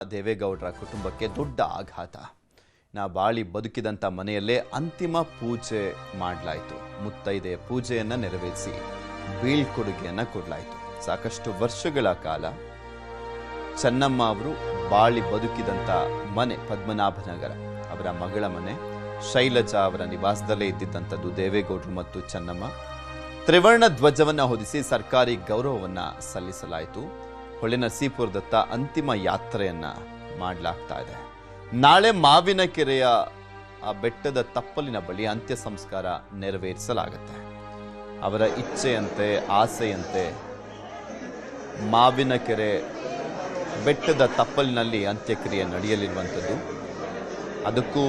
ದೇವೇಗೌಡರ ಕುಟುಂಬಕ್ಕೆ ದೊಡ್ಡ ಆಘಾತ. ಬಾಳಿ ಬದುಕಿದಂಥ ಮನೆಯಲ್ಲೇ ಅಂತಿಮ ಪೂಜೆ ಮಾಡಲಾಯಿತು. ಮುತ್ತೈದೆ ಪೂಜೆಯನ್ನು ನೆರವೇರಿಸಿ ಬೀಳ್ಕೊಡುಗೆಯನ್ನು ಕೊಡಲಾಯಿತು. ಸಾಕಷ್ಟು ವರ್ಷಗಳ ಕಾಲ ಚೆನ್ನಮ್ಮ ಅವರು ಬಾಳಿ ಬದುಕಿದಂಥ ಮನೆ ಪದ್ಮನಾಭನಗರ, ಅವರ ಮಗಳ ಮನೆ ಶೈಲಜಾ ಅವರ ನಿವಾಸದಲ್ಲೇ ಇದ್ದಿದ್ದಂಥದ್ದು ದೇವೇಗೌಡರು ಮತ್ತು ಚೆನ್ನಮ್ಮ. ತ್ರಿವರ್ಣ ಧ್ವಜವನ್ನು ಹೊದಿಸಿ ಸರ್ಕಾರಿ ಗೌರವವನ್ನು ಸಲ್ಲಿಸಲಾಯಿತು. ಹೊಳೆನರಸೀಪುರದತ್ತ ಅಂತಿಮ ಯಾತ್ರೆಯನ್ನ ಮಾಡಲಾಗ್ತಾ ಇದೆ. ನಾಳೆ ಮಾವಿನಕೆರೆಯ ಆ ಬೆಟ್ಟದ ತಪ್ಪಲಿನ ಬಳಿ ಅಂತ್ಯ ಸಂಸ್ಕಾರ ನೆರವೇರಿಸಲಾಗುತ್ತೆ. ಅವರ ಇಚ್ಛೆಯಂತೆ ಆಸೆಯಂತೆ ಮಾವಿನಕೆರೆ ಬೆಟ್ಟದ ತಪ್ಪಲಿನಲ್ಲಿ ಅಂತ್ಯಕ್ರಿಯೆ ನಡೆಯಲಿರುವಂಥದ್ದು. ಅದಕ್ಕೂ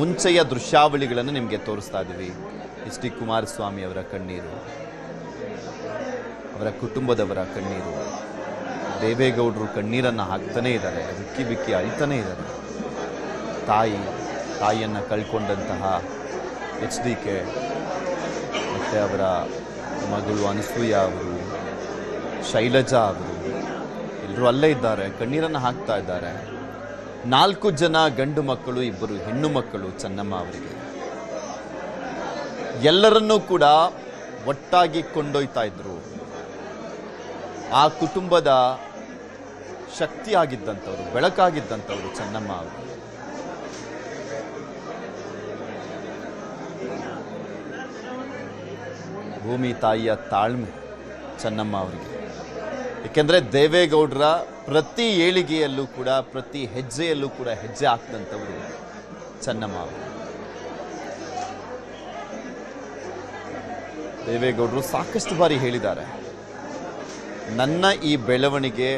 ಮುಂಚೆಯ ದೃಶ್ಯಾವಳಿಗಳನ್ನು ನಿಮಗೆ ತೋರಿಸ್ತಾ ಇದ್ದೀವಿ. ಎಚ್ ಡಿ ಕುಮಾರಸ್ವಾಮಿ ಅವರ ಕಣ್ಣೀರು, ಅವರ ಕುಟುಂಬದವರ ಕಣ್ಣೀರು, ದೇವೇಗೌಡರು ಕಣ್ಣೀರನ್ನು ಹಾಕ್ತಾನೇ ಇದ್ದಾರೆ, ಬಿಕ್ಕಿ ಬಿಕ್ಕಿ ಅಳ್ತಾನೇ ಇದ್ದಾರೆ. ತಾಯಿಯನ್ನು ಕಳ್ಕೊಂಡಂತಹ ಎಚ್ ಡಿ ಕೆ ಮತ್ತು ಅವರ ಮಗಳು ಅನಸೂಯ ಅವರು, ಶೈಲಜಾ ಅವರು ಎಲ್ಲರೂ ಅಲ್ಲೇ ಇದ್ದಾರೆ, ಕಣ್ಣೀರನ್ನು ಹಾಕ್ತಾ ಇದ್ದಾರೆ. 4 ಜನ ಗಂಡು ಮಕ್ಕಳು, 2 ಹೆಣ್ಣು ಮಕ್ಕಳು ಚೆನ್ನಮ್ಮ ಅವರಿಗೆ. ಎಲ್ಲರನ್ನೂ ಕೂಡ ಒಟ್ಟಾಗಿ ಕೊಂಡೊಯ್ತಾ ಇದ್ರು. ಆ ಕುಟುಂಬದ ಶಕ್ತಿಯಾಗಿದ್ದಂಥವ್ರು, ಬೆಳಕಾಗಿದ್ದಂಥವ್ರು ಚೆನ್ನಮ್ಮ ಅವರು. ಭೂಮಿ ತಾಯಿಯ ತಾಳ್ಮೆ ಚೆನ್ನಮ್ಮ ಅವರಿಗೆ. ಏಕೆಂದರೆ ದೇವೇಗೌಡರ ಪ್ರತಿ ಏಳಿಗೆಯಲ್ಲೂ ಕೂಡ, ಪ್ರತಿ ಹೆಜ್ಜೆಯಲ್ಲೂ ಕೂಡ ಹೆಜ್ಜೆ ಹಾಕಿದಂಥವರು ಚೆನ್ನಮ್ಮ ಅವರು. ದೇವೇಗೌಡರು ಸಾಕಷ್ಟು ಬಾರಿ ಹೇಳಿದ್ದಾರೆ, ನನ್ನ ಈ ಬೆಳವಣಿಗೆ,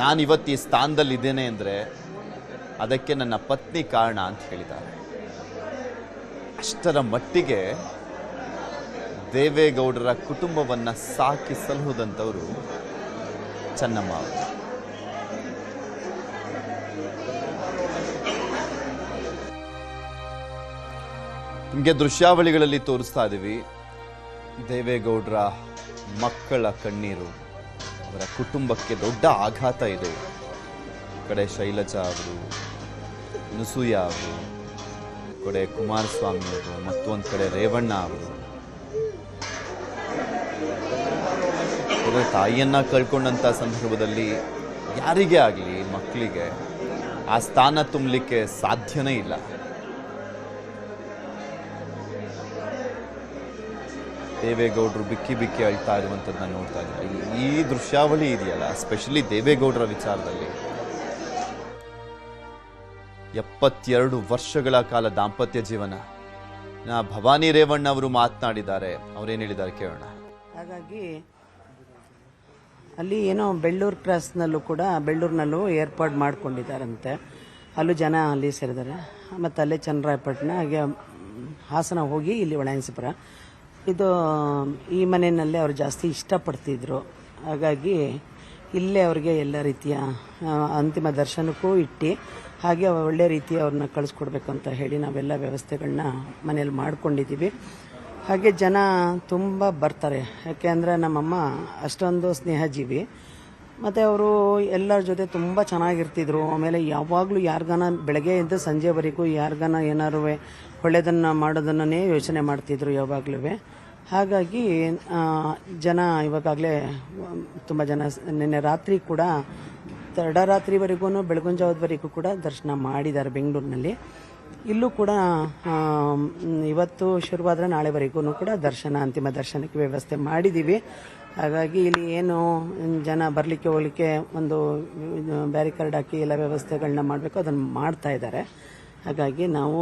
ನಾನಿವತ್ತು ಈ ಸ್ಥಾನದಲ್ಲಿದ್ದೇನೆ ಅಂದರೆ ಅದಕ್ಕೆ ನನ್ನ ಪತ್ನಿ ಕಾರಣ ಅಂತ ಹೇಳಿದ್ದಾರೆ. ಅಷ್ಟರ ಮಟ್ಟಿಗೆ ದೇವೇಗೌಡರ ಕುಟುಂಬವನ್ನು ಸಾಕಿ ಸಲಹುದಂಥವರು ಚೆನ್ನಮ್ಮ ಅವರು. ನಿಮಗೆ ದೃಶ್ಯಾವಳಿಗಳಲ್ಲಿ ತೋರಿಸ್ತಾ ಇದ್ದೀವಿ. ದೇವೇಗೌಡರ ಮಕ್ಕಳ ಕಣ್ಣೀರು, ಅವರ ಕುಟುಂಬಕ್ಕೆ ದೊಡ್ಡ ಆಘಾತ ಇದು. ಕಡೆ ಶೈಲಜಾ ಅವರು, ಅನಸೂಯ ಅವರು, ಕಡೆ ಕುಮಾರಸ್ವಾಮಿ ಅವರು, ಮತ್ತೊಂದು ಕಡೆ ರೇವಣ್ಣ ಅವರು. ತಾಯಿಯನ್ನ ಕಳ್ಕೊಂಡಂಥ ಸಂದರ್ಭದಲ್ಲಿ ಯಾರಿಗೇ ಆಗಲಿ, ಮಕ್ಕಳಿಗೆ ಆ ಸ್ಥಾನ ತುಂಬಲಿಕ್ಕೆ ಸಾಧ್ಯನೇ ಇಲ್ಲ. ದೇವೇಗೌಡರು ಬಿಕ್ಕಿ ಬಿಕ್ಕಿ ಅಳ್ತಾ ಇರುವಂಥದ್ದನ್ನ ನೋಡ್ತಾ ಇದ್ದಾರೆ. ಈ ದೃಶ್ಯಾವಳಿ ಇದೆಯಲ್ಲ, ಸ್ಪೆಷಲಿ ದೇವೇಗೌಡರ ವಿಚಾರದಲ್ಲಿ 72 ವರ್ಷಗಳ ಕಾಲ ದಾಂಪತ್ಯ ಜೀವನ. ಭವಾನಿ ರೇವಣ್ಣ ಅವರು ಮಾತನಾಡಿದ್ದಾರೆ, ಅವ್ರೇನು ಹೇಳಿದ್ದಾರೆ ಕೇಳೋಣ. ಹಾಗಾಗಿ ಅಲ್ಲಿ ಏನೋ ಬೆಳ್ಳೂರು ಕ್ರಾಸ್ನಲ್ಲೂ ಕೂಡ, ಬೆಳ್ಳೂರಿನಲ್ಲೂ ಏರ್ಪಾಡು ಮಾಡ್ಕೊಂಡಿದ್ದಾರಂತೆ. ಅಲ್ಲೂ ಜನ ಅಲ್ಲಿ ಸೇರಿದ್ದಾರೆ. ಮತ್ತು ಅಲ್ಲೇ ಚನ್ನರಾಯಪಟ್ಟಣ, ಹಾಗೆ ಹಾಸನ ಹೋಗಿ ಇಲ್ಲಿ ಹೊಳೆನರಸೀಪುರ, ಇದು ಈ ಮನೆಯಲ್ಲೇ ಅವ್ರು ಜಾಸ್ತಿ ಇಷ್ಟಪಡ್ತಿದ್ರು. ಹಾಗಾಗಿ ಇಲ್ಲೇ ಅವ್ರಿಗೆ ಎಲ್ಲ ರೀತಿಯ ಅಂತಿಮ ದರ್ಶನಕ್ಕೂ ಇಟ್ಟು, ಹಾಗೆ ಒಳ್ಳೆ ರೀತಿ ಅವ್ರನ್ನ ಕಳಿಸ್ಕೊಡ್ಬೇಕು ಅಂತ ಹೇಳಿ ನಾವೆಲ್ಲ ವ್ಯವಸ್ಥೆಗಳನ್ನ ಮನೇಲಿ ಮಾಡ್ಕೊಂಡಿದ್ದೀವಿ. ಹಾಗೆ ಜನ ತುಂಬ ಬರ್ತಾರೆ. ಯಾಕೆಂದರೆ ನಮ್ಮಮ್ಮ ಅಷ್ಟೊಂದು ಸ್ನೇಹಜೀವಿ, ಮತ್ತು ಅವರು ಎಲ್ಲರ ಜೊತೆ ತುಂಬ ಚೆನ್ನಾಗಿರ್ತಿದ್ರು. ಆಮೇಲೆ ಯಾವಾಗಲೂ ಯಾರಿಗಾನ ಬೆಳಗ್ಗೆ ಎದ್ದು ಸಂಜೆವರೆಗೂ ಯಾರಿಗಾನ ಏನಾರು ಒಳ್ಳೆಯದನ್ನು ಮಾಡೋದನ್ನೇ ಯೋಚನೆ ಮಾಡ್ತಿದ್ರು ಯಾವಾಗಲೂ. ಹಾಗಾಗಿ ಜನ ಇವಾಗಲೇ ತುಂಬ ಜನ ನಿನ್ನೆ ರಾತ್ರಿ ಕೂಡ ತಡರಾತ್ರಿವರೆಗೂ, ಬೆಳಗಿನ ಜಾವದವರೆಗೂ ಕೂಡ ದರ್ಶನ ಮಾಡಿದ್ದಾರೆ ಬೆಂಗಳೂರಿನಲ್ಲಿ. ಇಲ್ಲೂ ಕೂಡ ಇವತ್ತು ಶುರುವಾದರೆ ನಾಳೆವರೆಗೂ ಕೂಡ ದರ್ಶನ, ಅಂತಿಮ ದರ್ಶನಕ್ಕೆ ವ್ಯವಸ್ಥೆ ಮಾಡಿದ್ದೀವಿ. ಹಾಗಾಗಿ ಇಲ್ಲಿ ಏನು ಜನ ಬರಲಿಕ್ಕೆ ಹೋಗಲಿಕ್ಕೆ ಒಂದು ಬ್ಯಾರಿಕೇಡ್ ಹಾಕಿ ಎಲ್ಲ ವ್ಯವಸ್ಥೆಗಳನ್ನ ಮಾಡಬೇಕು, ಅದನ್ನು ಮಾಡ್ತಾ ಇದ್ದಾರೆ. ಹಾಗಾಗಿ ನಾವು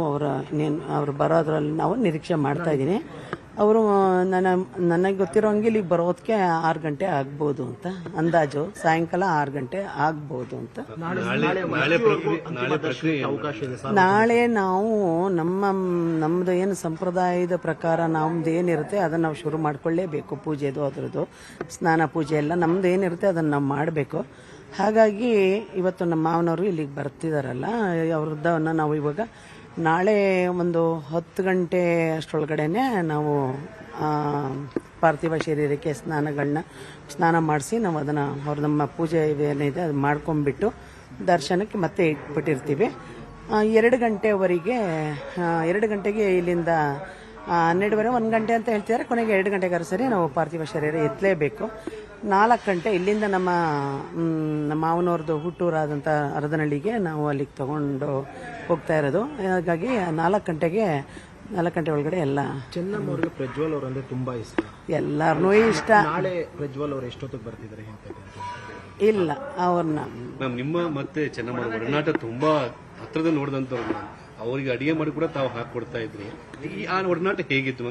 ಅವ್ರು ಬರೋದ್ರಲ್ಲಿ ನಾವು ನಿರೀಕ್ಷೆ ಮಾಡ್ತಾ ಇದ್ದೀನಿ. ಅವರು ನನಗೆ ಗೊತ್ತಿರೋ ಹಂಗೆ ಇಲ್ಲಿಗೆ ಬರೋದಕ್ಕೆ 6 ಗಂಟೆ ಆಗ್ಬೋದು ಅಂತ ಅಂದಾಜು, ಸಾಯಂಕಾಲ 6 ಗಂಟೆ ಆಗ್ಬೋದು ಅಂತ. ನಾಳೆ ನಾವು ನಮ್ಮದು ಏನು ಸಂಪ್ರದಾಯದ ಪ್ರಕಾರ ನಮ್ದು ಏನಿರುತ್ತೆ ಅದನ್ನು ನಾವು ಶುರು ಮಾಡ್ಕೊಳ್ಳೇಬೇಕು. ಪೂಜೆದು ಅದರದ್ದು ಸ್ನಾನ ಪೂಜೆ ಎಲ್ಲ ನಮ್ದು ಏನಿರುತ್ತೆ ಅದನ್ನು ನಾವು ಮಾಡಬೇಕು. ಹಾಗಾಗಿ ಇವತ್ತು ನಮ್ಮ ಮಾವನವರು ಇಲ್ಲಿಗೆ ಬರ್ತಿದಾರಲ್ಲ, ಅವ್ರದ್ದನ್ನು ನಾವು ಇವಾಗ ನಾಳೆ ಒಂದು 10 ಗಂಟೆ ಅಷ್ಟರೊಳಗಡೆನೆ ನಾವು ಪಾರ್ಥಿವ ಶರೀರಕ್ಕೆ ಸ್ನಾನ ಮಾಡಿಸಿ ನಾವು ಅದನ್ನು ನಮ್ಮ ಪೂಜೆ ಏನಿದೆ ಅದು ಮಾಡ್ಕೊಂಡ್ಬಿಟ್ಟು ದರ್ಶನಕ್ಕೆ ಮತ್ತೆ ಇಟ್ಬಿಟ್ಟಿರ್ತೀವಿ. 2 ಗಂಟೆವರೆಗೆ 2 ಗಂಟೆಗೆ ಇಲ್ಲಿಂದ 12:30 1 ಗಂಟೆ ಅಂತ ಹೇಳ್ತಿದ್ದಾರೆ. ಕೊನೆಗೆ 2 ಗಂಟೆಗಾರ ಸರಿ ನಾವು ಪಾರ್ಥಿವ ಶರೀರ ಎತ್ತಲೇಬೇಕು. 4 ಗಂಟೆ ಇಲ್ಲಿಂದ ನಮ್ಮ ಮಾವನವ್ರದ್ದು ಹುಟ್ಟೂರಾದಂಥ ಅರದನಹಳ್ಳಿಗೆ ನಾವು ಅಲ್ಲಿಗೆ ತಗೊಂಡು ಹೋಗ್ತಾ ಇರೋದು. ಹಾಗಾಗಿ 4 ಗಂಟೆ ಒಳಗಡೆ ಎಲ್ಲ. ಚೆನ್ನಮ್ಮ ಅವ್ರಿಗೆ ಪ್ರಜ್ವಲ್ ಅವ್ರು ಅಂದ್ರೆ ತುಂಬಾ ಇಷ್ಟ, ಎಲ್ಲಾರನ್ನೂ ಇಷ್ಟ. ನಾಳೆ ಪ್ರಜ್ವಲ್ ಅವ್ರು ಎಷ್ಟೊತ್ತಿಗೆ ಬರ್ತಿದ್ದಾರೆ? ಇಲ್ಲ ಅವ್ರನ್ನ ನಿಮ್ಮ ಮತ್ತೆ ಚೆನ್ನಮ್ಮ ಅವ್ರ ಒಡನಾಟ ತುಂಬಾ ಹತ್ರದಲ್ಲಿ ನೋಡಿದಂಥವ್ರು. ಅವರಿಗೆ ಅಡಿಗೆ ಮಾಡಿ ಕೂಡ ತಾವು ಹಾಕೊಡ್ತಾ ಇದ್ರಿ. ಆ ಒಡನಾಟ ಹೇಗಿತ್ತು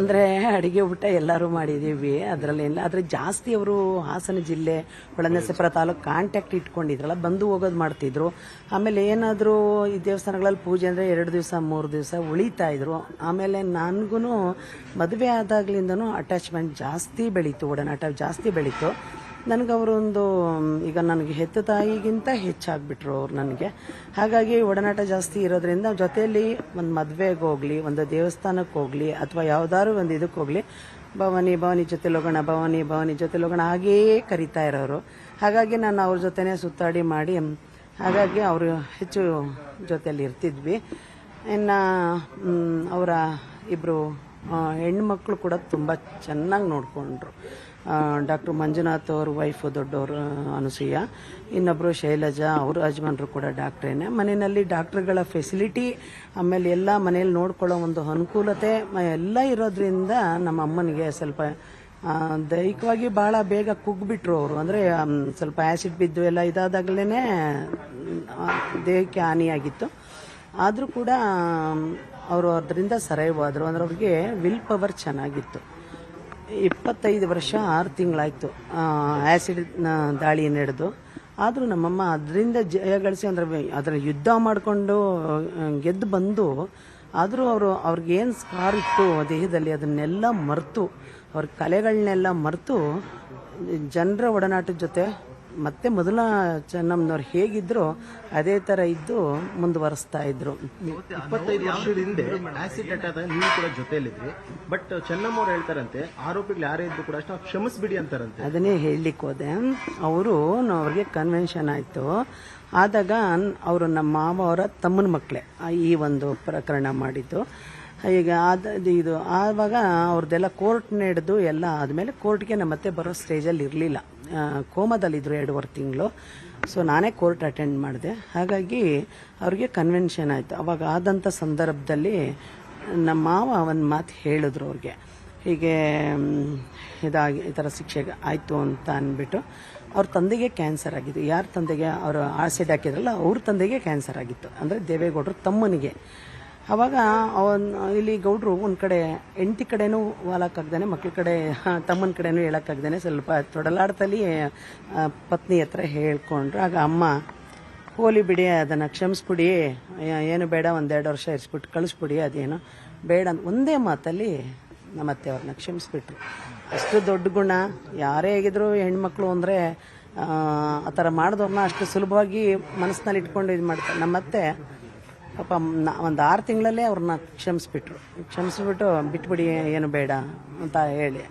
ಅಂದ್ರೆ ಅಡಿಗೆ ಊಟ ಎಲ್ಲರೂ ಮಾಡಿದೀವಿ, ಅದರಲ್ಲೇನಿಲ್ಲ. ಆದ್ರೆ ಜಾಸ್ತಿ ಅವರು ಹಾಸನ ಜಿಲ್ಲೆ ಹೊಳೆನರಸೀಪುರ ತಾಲೂಕು ಕಾಂಟ್ಯಾಕ್ಟ್ ಇಟ್ಕೊಂಡಿದ್ರಲ್ಲ, ಬಂದು ಹೋಗೋದು ಮಾಡ್ತಿದ್ರು. ಆಮೇಲೆ ಏನಾದರೂ ಈ ದೇವಸ್ಥಾನಗಳಲ್ಲಿ ಪೂಜೆ ಅಂದ್ರೆ 2 ದಿವಸ 3 ದಿವಸ ಉಳಿತಾ ಇದ್ರು. ಆಮೇಲೆ ನನಗೂ ಮದುವೆ ಆದಾಗ್ಲಿಂದನೂ ಅಟ್ಯಾಚ್ಮೆಂಟ್ ಜಾಸ್ತಿ ಬೆಳೀತು, ಒಡನಾಟ ಜಾಸ್ತಿ ಬೆಳೀತು. ನನಗವರೊಂದು ಈಗ ನನಗೆ ಹೆತ್ತ ತಾಯಿಗಿಂತ ಹೆಚ್ಚಾಗ್ಬಿಟ್ರು ಅವ್ರು ನನಗೆ. ಹಾಗಾಗಿ ಒಡನಾಟ ಜಾಸ್ತಿ ಇರೋದ್ರಿಂದ ಜೊತೆಯಲ್ಲಿ ಒಂದು ಮದುವೆಗೆ ಹೋಗ್ಲಿ, ಒಂದು ದೇವಸ್ಥಾನಕ್ಕೆ ಹೋಗ್ಲಿ, ಅಥವಾ ಯಾವ್ದಾದ್ರು ಒಂದು ಇದಕ್ಕೆ ಹೋಗ್ಲಿ, ಭವಾನಿ ಜೊತೆಲಿ ಹೋಗೋಣ, ಭವಾನಿ ಜೊತೆಲಿ ಹೋಗೋಣ ಹಾಗೇ ಕರಿತಾ ಇರೋರು. ಹಾಗಾಗಿ ನಾನು ಅವ್ರ ಜೊತೆನೇ ಸುತ್ತಾಡಿ ಮಾಡಿ, ಹಾಗಾಗಿ ಅವರು ಹೆಚ್ಚು ಜೊತೆಯಲ್ಲಿ ಇರ್ತಿದ್ವಿ. ಇನ್ನು ಅವರ ಇಬ್ಬರು ಹೆಣ್ಮಕ್ಳು ಕೂಡ ತುಂಬ ಚೆನ್ನಾಗಿ ನೋಡಿಕೊಂಡ್ರು. ಡಾಕ್ಟರ್ ಮಂಜುನಾಥ್ ಅವ್ರ ವೈಫು ದೊಡ್ಡವರು ಅನುಸೂಯ, ಇನ್ನೊಬ್ಬರು ಶೈಲಜಾ, ಅವರು ಯಜಮಾನ್ರು ಕೂಡ ಡಾಕ್ಟ್ರೇನೆ. ಮನೆಯಲ್ಲಿ ಡಾಕ್ಟ್ರುಗಳ ಫೆಸಿಲಿಟಿ, ಆಮೇಲೆ ಎಲ್ಲ ಮನೆಯಲ್ಲಿ ನೋಡ್ಕೊಳ್ಳೋ ಒಂದು ಅನುಕೂಲತೆ ಎಲ್ಲ ಇರೋದ್ರಿಂದ ನಮ್ಮ ಅಮ್ಮನಿಗೆ ಸ್ವಲ್ಪ ದೈಹಿಕವಾಗಿ ಭಾಳ ಬೇಗ ಕುಗ್ಬಿಟ್ರು ಅವರು. ಅಂದರೆ ಸ್ವಲ್ಪ ಆ್ಯಸಿಡ್ ಬಿದ್ದು ಎಲ್ಲ ಇದಾದಾಗಲೇ ದೇಹಕ್ಕೆ ಹಾನಿಯಾಗಿತ್ತು. ಆದರೂ ಕೂಡ ಅವರು ಅದರಿಂದ ಸರೈವಾದರು. ಅಂದರೆ ಅವ್ರಿಗೆ ವಿಲ್ ಪವರ್ ಚೆನ್ನಾಗಿತ್ತು. 25 ವರ್ಷ 6 ತಿಂಗಳಾಯಿತು ಆ್ಯಸಿಡ್ ದಾಳಿ ನಡೆದು. ಆದರೂ ನಮ್ಮಮ್ಮ ಅದರಿಂದ ಜಯ ಗಳಿಸಿ, ಅಂದರೆ ಅದರ ಯುದ್ಧ ಮಾಡಿಕೊಂಡು ಗೆದ್ದು ಬಂದು, ಆದರೂ ಅವ್ರಿಗೇನು ಸ್ಕಾರ್ ಇತ್ತು ದೇಹದಲ್ಲಿ ಅದನ್ನೆಲ್ಲ ಮರೆತು, ಅವ್ರ ಕಲೆಗಳನ್ನೆಲ್ಲ ಮರೆತು ಜನರ ಒಡನಾಟದ ಜೊತೆ ಮತ್ತೆ ಮೊದಲ ಚೆನ್ನಮ್ಮನವ್ರು ಹೇಗಿದ್ರು ಅದೇ ಥರ ಇದ್ದು ಮುಂದುವರಿಸ್ತಾ ಇದ್ರು. 25 ವರ್ಷದ ಹಿಂದೆ ಆಸಿಡ್ ಅಟ್ಯಾಕ್ ನೀವು ಕೂಡ ಜೊತೆಯಲ್ಲಿದ್ರಿ. ಬಟ್ ಚೆನ್ನಮ್ಮ ಅವ್ರು ಹೇಳ್ತಾರಂತೆ ಆರೋಪಿಗಳು ಯಾರೇ ಇದ್ರು ಕೂಡ ಅಷ್ಟು ಕ್ಷಮಿಸ್ಬಿಡಿ ಅಂತಾರಂತೆ. ಅದನ್ನೇ ಹೇಳಲಿಕ್ಕೆ ಹೋದೆ. ಅವ್ರಿಗೆ ಕನ್ವೆನ್ಷನ್ ಆಯಿತು. ಆದಾಗ ಅವರು ನಮ್ಮ ಮಾವ ಅವರ ತಮ್ಮನ ಮಕ್ಕಳೇ ಈ ಒಂದು ಪ್ರಕರಣ ಮಾಡಿದ್ದು. ಈಗ ಇದು ಆವಾಗ ಅವ್ರದ್ದೆಲ್ಲ ಕೋರ್ಟ್ ನಡೆದು ಎಲ್ಲ ಆದಮೇಲೆ ಕೋರ್ಟ್ಗೆ ನಮ್ಮ ಮತ್ತೆ ಬರೋ ಸ್ಟೇಜಲ್ಲಿ ಇರಲಿಲ್ಲ, ಕೋಮದಲ್ಲಿದ್ದರು 2.5 ತಿಂಗಳು. ಸೊ ನಾನೇ ಕೋರ್ಟ್ ಅಟೆಂಡ್ ಮಾಡಿದೆ. ಹಾಗಾಗಿ ಅವ್ರಿಗೆ ಕನ್ವೆನ್ಷನ್ ಆಯಿತು. ಅವಾಗ ಆದಂಥ ಸಂದರ್ಭದಲ್ಲಿ ನಮ್ಮ ಮಾವ ಒಂದು ಮಾತು ಹೇಳಿದ್ರು ಅವ್ರಿಗೆ, ಹೀಗೆ ಈ ಥರ ಶಿಕ್ಷೆ ಆಯಿತು ಅಂತ ಅಂದ್ಬಿಟ್ಟು. ಅವ್ರ ತಂದೆಗೆ ಕ್ಯಾನ್ಸರ್ ಆಗಿತ್ತು. ಯಾರ ತಂದೆಗೆ ಅವರು ಆಸಿಡ್ ಹಾಕಿದ್ರಲ್ಲ ಅವ್ರ ತಂದೆಗೆ ಕ್ಯಾನ್ಸರ್ ಆಗಿತ್ತು, ಅಂದರೆ ದೇವೇಗೌಡರು ತಮ್ಮನಿಗೆ. ಆವಾಗ ಇಲ್ಲಿ ಗೌಡ್ರು ಒಂದು ಕಡೆ ಹೆಂಡತಿ ಕಡೆನೂ ವಾಲಕ್ಕಾಗ್ದಾನೆ, ಮಕ್ಳ ಕಡೆ ತಮ್ಮನ ಕಡೆನೂ ಹೇಳೋಕ್ಕಾಗ್ದಾನೆ ಸ್ವಲ್ಪ ತೊಡಲಾಡ್ತಲ್ಲಿ ಪತ್ನಿ ಹತ್ರ ಹೇಳ್ಕೊಂಡ್ರು. ಆಗ ಅಮ್ಮ, ಹೋಲಿ ಬಿಡಿ, ಅದನ್ನು ಕ್ಷಮಿಸ್ಬಿಡಿ, ಏನು ಬೇಡ, 1-2 ವರ್ಷ ಇರಿಸ್ಬಿಟ್ಟು ಕಳಿಸ್ಬಿಡಿ, ಅದೇನು ಬೇಡ ಅಂತ ಒಂದೇ ಮಾತಲ್ಲಿ ನಮ್ಮತ್ತೆ ಅವ್ರನ್ನ ಕ್ಷಮಿಸ್ಬಿಟ್ರು. ಅಷ್ಟು ದೊಡ್ಡ ಗುಣ. ಯಾರೇ ಆಗಿದ್ರು ಹೆಣ್ಮಕ್ಳು ಅಂದರೆ ಆ ಥರ ಮಾಡಿದವ್ರನ್ನ ಅಷ್ಟು ಸುಲಭವಾಗಿ ಮನಸ್ಸಿನಲ್ಲಿ ಇಟ್ಕೊಂಡು ಇದು ಮಾಡ್ತಾರೆ. ನಮ್ಮತ್ತೆ ಪಾಪ 1 6 ತಿಂಗಳಲ್ಲೇ ಅವ್ರನ್ನ ಕ್ಷಮಿಸ್ಬಿಟ್ಟು ಬಿಟ್ಬಿಡಿ, ಏನು ಬೇಡ ಅಂತ ಹೇಳಿ,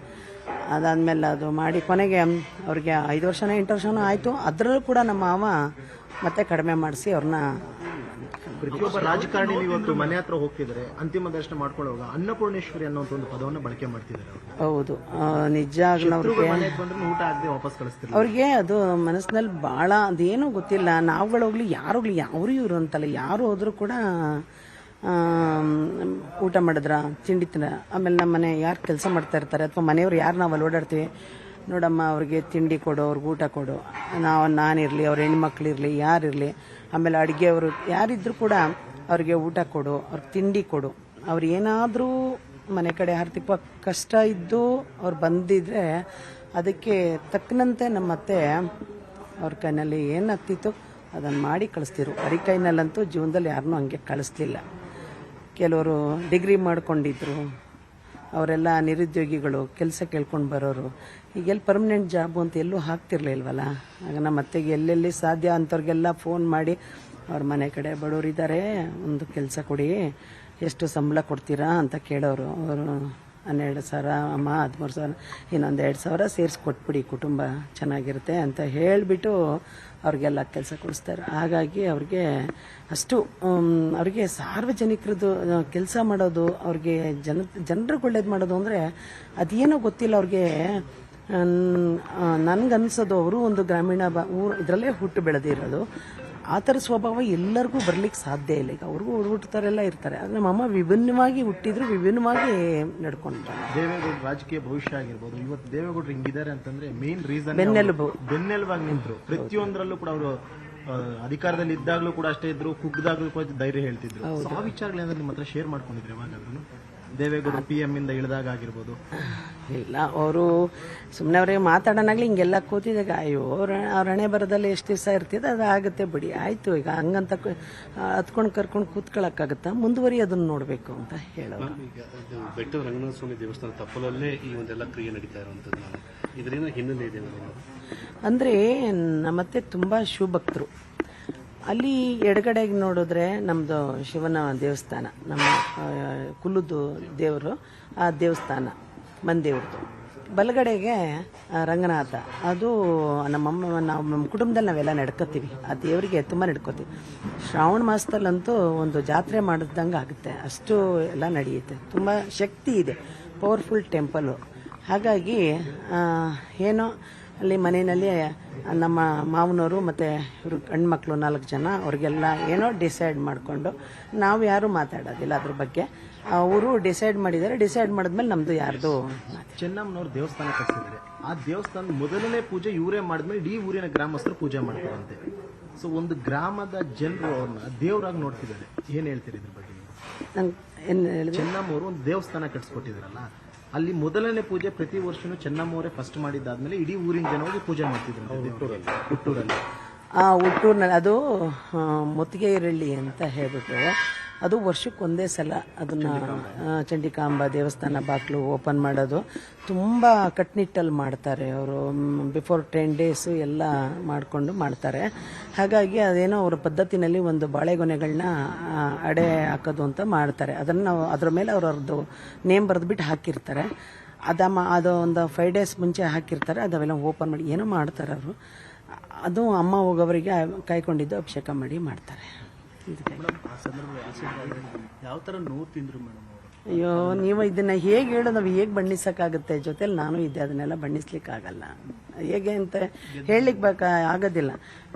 ಅದಾದಮೇಲೆ ಅದು ಮಾಡಿ ಕೊನೆಗೆ ಅವ್ರಿಗೆ 5 ವರ್ಷನೋ 8 ವರ್ಷನೋ ಆಯಿತು. ಅದರಲ್ಲೂ ಕೂಡ ನಮ್ಮ ಮಾವ ಮತ್ತೆ ಕಡಿಮೆ ಮಾಡಿಸಿ ಅವ್ರನ್ನ. ಪ್ರತಿಯೊಬ್ಬ ರಾಜಕಾರಣಿ ಇವತ್ತು ಮನೆ ಹತ್ರ ಹೋಗ್ತಿದ್ದಾರೆ, ಅಂತಿಮ ದರ್ಶನ ಮಾಡ್ಕೊಳ್ಳುವಾಗ ಅನ್ನಪೂರ್ಣೇಶ್ವರಿ ಅನ್ನೋ ಒಂದು ಪದವನ್ನು ಬಳಕೆ ಮಾಡ್ತಿದ್ದಾರೆ. ಹೌದು, ನಿಜ. ಊಟ ಆಗದೆ ವಾಪಸ್ ಕಳಿಸ್ತಾರೆ. ಅವ್ರಿಗೆ ಅದು ಮನಸ್ಸಿನಲ್ಲಿ ಭಾಳ ಅದೇನೂ ಗೊತ್ತಿಲ್ಲ. ನಾವುಗಳು ಹೋಗ್ಲಿ, ಯಾರು ಹೋಗ್ಲಿ, ಇವರು ಅಂತಲ್ಲ, ಯಾರು ಹೋದ್ರೂ ಕೂಡ ಊಟ ಮಾಡಿದ್ರ, ತಿಂಡಿ ತಿನ್ನ. ಆಮೇಲೆ ನಮ್ಮ ಮನೆ ಯಾರು ಕೆಲಸ ಮಾಡ್ತಾ ಇರ್ತಾರೆ ಅಥವಾ ಮನೆಯವ್ರು ಯಾರು ನಾವು ಅಲ್ಲಿ ಓಡಾಡ್ತೀವಿ, ನೋಡಮ್ಮ ಅವ್ರಿಗೆ ತಿಂಡಿ ಕೊಡು, ಅವ್ರಿಗೆ ಊಟ ಕೊಡು, ನಾನಿರಲಿ, ಅವ್ರ ಹೆಣ್ಮಕ್ಳಿರಲಿ, ಯಾರಿರಲಿ, ಆಮೇಲೆ ಅಡುಗೆಯವರು ಯಾರಿದ್ರು ಕೂಡ ಅವ್ರಿಗೆ ಊಟ ಕೊಡು, ಅವ್ರಿಗೆ ತಿಂಡಿ ಕೊಡು. ಅವ್ರು ಏನಾದರೂ ಮನೆ ಕಡೆ ಆರ್ಥಿಕ ಕಷ್ಟ ಇದ್ದು ಅವ್ರು ಬಂದಿದ್ರೆ ಅದಕ್ಕೆ ತಕ್ಕನಂತೆ ನಮ್ಮತ್ತೆ ಅವ್ರ ಕೈನಲ್ಲಿ ಏನು ಹತ್ತಿತ್ತು ಅದನ್ನು ಮಾಡಿ ಕಳಿಸ್ತಿರು. ಬರೀ ಕೈನಲ್ಲಂತೂ ಜೀವನದಲ್ಲಿ ಯಾರನ್ನೂ ಹಂಗೆ ಕಳಿಸ್ಲಿಲ್ಲ. ಕೆಲವರು ಡಿಗ್ರಿ ಮಾಡ್ಕೊಂಡಿದ್ರು, ಅವರೆಲ್ಲ ನಿರುದ್ಯೋಗಿಗಳು, ಕೆಲಸ ಕೇಳ್ಕೊಂಡು ಬರೋರು. ಈಗೆಲ್ಲ ಪರ್ಮನೆಂಟ್ ಜಾಬು ಅಂತ ಎಲ್ಲೂ ಹಾಕ್ತಿರ್ಲಿಲ್ವಲ್ಲ. ಆಗ ನಮ್ಮ ಅತ್ತೆಗೆ ಎಲ್ಲೆಲ್ಲಿ ಸಾಧ್ಯ ಅಂಥವ್ರಿಗೆಲ್ಲ ಫೋನ್ ಮಾಡಿ ಅವ್ರ ಮನೆ ಕಡೆ ಬಡವರಿದ್ದಾರೆ, ಒಂದು ಕೆಲಸ ಕೊಡಿ, ಎಷ್ಟು ಸಂಬಳ ಕೊಡ್ತೀರಾ ಅಂತ ಕೇಳೋರು. ಅವರು 12,000 ಅಮ್ಮ 13,000 ಇನ್ನೊಂದು 2,000 ಸೇರಿಸಿ ಕೊಟ್ಬಿಡಿ, ಕುಟುಂಬ ಚೆನ್ನಾಗಿರುತ್ತೆ ಅಂತ ಹೇಳಿಬಿಟ್ಟು ಅವ್ರಿಗೆಲ್ಲ ಕೆಲಸ ಕೊಡಿಸ್ತಾರೆ. ಹಾಗಾಗಿ ಅವ್ರಿಗೆ ಅಷ್ಟು ಅವ್ರಿಗೆ ಸಾರ್ವಜನಿಕರದ್ದು ಕೆಲಸ ಮಾಡೋದು, ಅವ್ರಿಗೆ ಜನರಿಗೆ ಒಳ್ಳೇದು ಮಾಡೋದು ಅಂದರೆ ಅದೇನೋ ಗೊತ್ತಿಲ್ಲ ಅವ್ರಿಗೆ. ನನಗನ್ಸೋದು ಅವರು ಒಂದು ಗ್ರಾಮೀಣ ಊರು ಇದರಲ್ಲೇ ಹುಟ್ಟು ಬೆಳೆದಿರೋದು. ಆ ಥರ ಸ್ವಭಾವ ಎಲ್ಲರಿಗೂ ಬರ್ಲಿಕ್ಕೆ ಸಾಧ್ಯ ಇಲ್ಲ. ಈಗ ಅವ್ರಿಗೂ ಹುಟ್ಟುತ್ತಾರೆಲ್ಲ ಇರ್ತಾರೆ, ಆದರೆ ನಮ್ಮಮ್ಮ ವಿಭಿನ್ನವಾಗಿ ಹುಟ್ಟಿದ್ರು, ವಿಭಿನ್ನವಾಗಿ ನಡ್ಕೊಂಡು ದೇವೇಗೌಡ ರಾಜಕೀಯ ಭವಿಷ್ಯ ಆಗಿರ್ಬೋದು. ಇವತ್ತು ದೇವೇಗೌಡರು ಹಿಂಗಿದ್ದಾರೆ ಅಂತಂದ್ರೆ ಮೇನ್ ರೀಸನ್ ಬೆನ್ನೆಲುಬಾಗಿ ನಿಂತರು. ಪ್ರತಿಯೊಂದರಲ್ಲೂ ಕೂಡ ಅವರು ಅಧಿಕಾರದಲ್ಲಿ ಇದ್ದಾಗಲೂ ಕೂಡ ಅಷ್ಟೇ ಇದ್ರು, ಕುಗ್ದಾಗಲೂ ಕೂಡ ಧೈರ್ಯ ಹೇಳ್ತಿದ್ರು. ಆ ವಿಚಾರಗಳೇನಾದ್ರು ನಿಮ್ಮ ಹತ್ರ ಶೇರ್ ಮಾಡ್ಕೊಂಡಿದ್ರೆ ಯಾವಾಗಾದ್ರೂ ದೇವೇಗೌಡ PM ಇಂದ ಇಳಿದಾಗ ಆಗಿರ್ಬೋದು? ಇಲ್ಲ, ಅವರು ಸುಮ್ಮನೆ ಅವ್ರಿಗೆ ಮಾತಾಡೋಣಾಗ್ಲಿ ಹಿಂಗೆಲ್ಲ ಕೂತಿದಾಗ ಅಯ್ಯೋ ಅವ್ರ ಹಣೆ ಬರದಲ್ಲಿ ಎಷ್ಟು ದಿವಸ ಇರ್ತಿದೆ ಅದು ಆಗುತ್ತೆ ಬಿಡಿ, ಆಯಿತು ಈಗ ಹಂಗಂತ ಹತ್ಕೊಂಡು ಕರ್ಕೊಂಡು ಕೂತ್ಕೊಳ್ಳೋಕ್ಕಾಗತ್ತಾ, ಮುಂದುವರಿ ಅದನ್ನು ನೋಡಬೇಕು ಅಂತ ಹೇಳೋರು. ಈಗ ಇದು ಬೆಟ್ಟದ ರಂಗನಾಥ ಸ್ವಾಮಿ ದೇವಸ್ಥಾನ ತಪ್ಪಲಲ್ಲೇ ಈ ಒಂದೆಲ್ಲ ಕ್ರಿಯೆ ನಡೀತಾ ಇರುವಂಥದ್ದು, ಇದರಿಂದ ಹಿನ್ನೆಲೆ ಇದೆ ಅಂದರೆ ನಮ್ಮತ್ತೆ ತುಂಬ ಶಿವಭಕ್ತರು. ಅಲ್ಲಿ ಎಡಗಡೆಗೆ ನೋಡಿದ್ರೆ ನಮ್ಮದು ಶಿವನ ದೇವಸ್ಥಾನ, ನಮ್ಮ ಕುಲದ್ದು ದೇವರು, ಆ ದೇವಸ್ಥಾನ ಮನ್ದೇವ್ರದ್ದು. ಬಲಗಡೆಗೆ ರಂಗನಾಥ, ಅದು ನಮ್ಮಮ್ಮ ನಮ್ಮ ಕುಟುಂಬದಲ್ಲಿ ನಾವೆಲ್ಲ ನಡ್ಕೋತೀವಿ, ಆ ದೇವರಿಗೆ ತುಂಬ ನಡ್ಕೋತೀವಿ. ಶ್ರಾವಣ ಮಾಸದಲ್ಲಂತೂ ಒಂದು ಜಾತ್ರೆ ಮಾಡಿದಂಗೆ ಆಗುತ್ತೆ, ಅಷ್ಟು ಎಲ್ಲ ನಡೆಯುತ್ತೆ. ತುಂಬ ಶಕ್ತಿ ಇದೆ, ಪವರ್ಫುಲ್ ಟೆಂಪಲು. ಹಾಗಾಗಿ ಏನೋ ಅಲ್ಲಿ ಮನೆಯಲ್ಲಿ ನಮ್ಮ ಮಾವನವರು ಮತ್ತು ಇವರು ಹೆಣ್ಮಕ್ಳು 4 ಜನ, ಅವ್ರಿಗೆಲ್ಲ ಏನೋ ಡಿಸೈಡ್ ಮಾಡಿಕೊಂಡು, ನಾವು ಯಾರೂ ಮಾತಾಡೋದಿಲ್ಲ ಅದ್ರ ಬಗ್ಗೆ. ಅವರು ಡಿಸೈಡ್ ಮಾಡಿದ್ದಾರೆ, ಡಿಸೈಡ್ ಮಾಡಿದ್ಮೇಲೆ ನಮ್ಮದು ಯಾರ್ದು. ಚೆನ್ನಮ್ಮನವ್ರು ದೇವಸ್ಥಾನ ಕಟ್ಟಿಸಿದ್ದಾರೆ, ಆ ದೇವಸ್ಥಾನದ ಮೊದಲನೇ ಪೂಜೆ ಇವರೇ ಮಾಡಿದ್ಮೇಲೆ ಇಡೀ ಊರಿನ ಗ್ರಾಮಸ್ಥರು ಪೂಜೆ ಮಾಡ್ತಾರಂತೆ. ಸೊ ಒಂದು ಗ್ರಾಮದ ಜನರು ಅವ್ರನ್ನ ದೇವರಾಗಿ ನೋಡ್ತಿದ್ದಾರೆ. ಏನು ಹೇಳ್ತೀರಿ ಇದ್ರ ಬಗ್ಗೆ? ಏನು ಹೇಳಿದ್ರೆ, ಚೆನ್ನಮ್ಮವರು ಒಂದು ದೇವಸ್ಥಾನ ಕಟ್ಟಿಸ್ಕೊಟ್ಟಿದ್ರಲ್ಲ, ಅಲ್ಲಿ ಮೊದಲನೇ ಪೂಜೆ ಪ್ರತಿ ವರ್ಷನೂ ಚೆನ್ನಮ್ಮವರೇ ಫಸ್ಟ್ ಮಾಡಿದ್ದಾದ್ಮೇಲೆ ಇಡೀ ಊರಿನ ಜನ ಹೋಗಿ ಪೂಜೆ ಮಾಡ್ತಿದ್ರು ಹುಟ್ಟೂರಲ್ಲಿ. ಹುಟ್ಟೂರಿನಲ್ಲಿ ಅದು ಮುತ್ತಿಗೆ ಈರಳ್ಳಿ ಅಂತ ಹೇಳ್ಬಿಟ್ಟು, ಅದು ವರ್ಷಕ್ಕೆ ಒಂದೇ ಸಲ ಅದನ್ನು ಚಂಡಿಕಾಂಬ ದೇವಸ್ಥಾನ ಬಾಗಿಲು ಓಪನ್ ಮಾಡೋದು. ತುಂಬ ಕಟ್ನಿಟ್ಟಲ್ಲಿ ಮಾಡ್ತಾರೆ ಅವರು, ಬಿಫೋರ್ 10 days ಎಲ್ಲ ಮಾಡಿಕೊಂಡು ಮಾಡ್ತಾರೆ. ಹಾಗಾಗಿ ಅದೇನೋ ಅವರ ಪದ್ಧತಿನಲ್ಲಿ ಒಂದು ಬಾಳೆಗೊನೆಗಳನ್ನ ಅಡೆ ಹಾಕೋದು ಅಂತ ಮಾಡ್ತಾರೆ. ಅದನ್ನು ನಾವು ಅದ್ರ ಮೇಲೆ ಅವ್ರದ್ದು ನೇಮ್ ಬರೆದ್ಬಿಟ್ಟು ಹಾಕಿರ್ತಾರೆ. ಅದು ಒಂದು 5 days ಮುಂಚೆ ಹಾಕಿರ್ತಾರೆ, ಅದವೆಲ್ಲ ಓಪನ್ ಮಾಡಿ ಏನೋ ಮಾಡ್ತಾರೆ ಅವರು. ಅದು ಅಮ್ಮ ಹೋಗೋವರಿಗೆ ಕಾಯ್ಕೊಂಡಿದ್ದು ಅಭಿಷೇಕ ಮಾಡಿ ಮಾಡ್ತಾರೆ. ಯಾವ ಥರ ನೋವು ತಿಂದ್ರು ಮೇಡಮ್ ಅವರು? ಅಯ್ಯೋ, ನೀವು ಇದನ್ನು ಹೇಗೆ ಹೇಳೋದು, ನಾವು ಹೇಗೆ ಬಣ್ಣಿಸೋಕ್ಕಾಗುತ್ತೆ? ಜೊತೆಲಿ ನಾನು ಇದ್ದೆ, ಅದನ್ನೆಲ್ಲ ಬಣ್ಣಿಸ್ಲಿಕ್ಕಾಗಲ್ಲ. ಹೇಗೆ ಅಂತ ಹೇಳಲಿಕ್ಕೆ ಆಗೋದಿಲ್ಲ.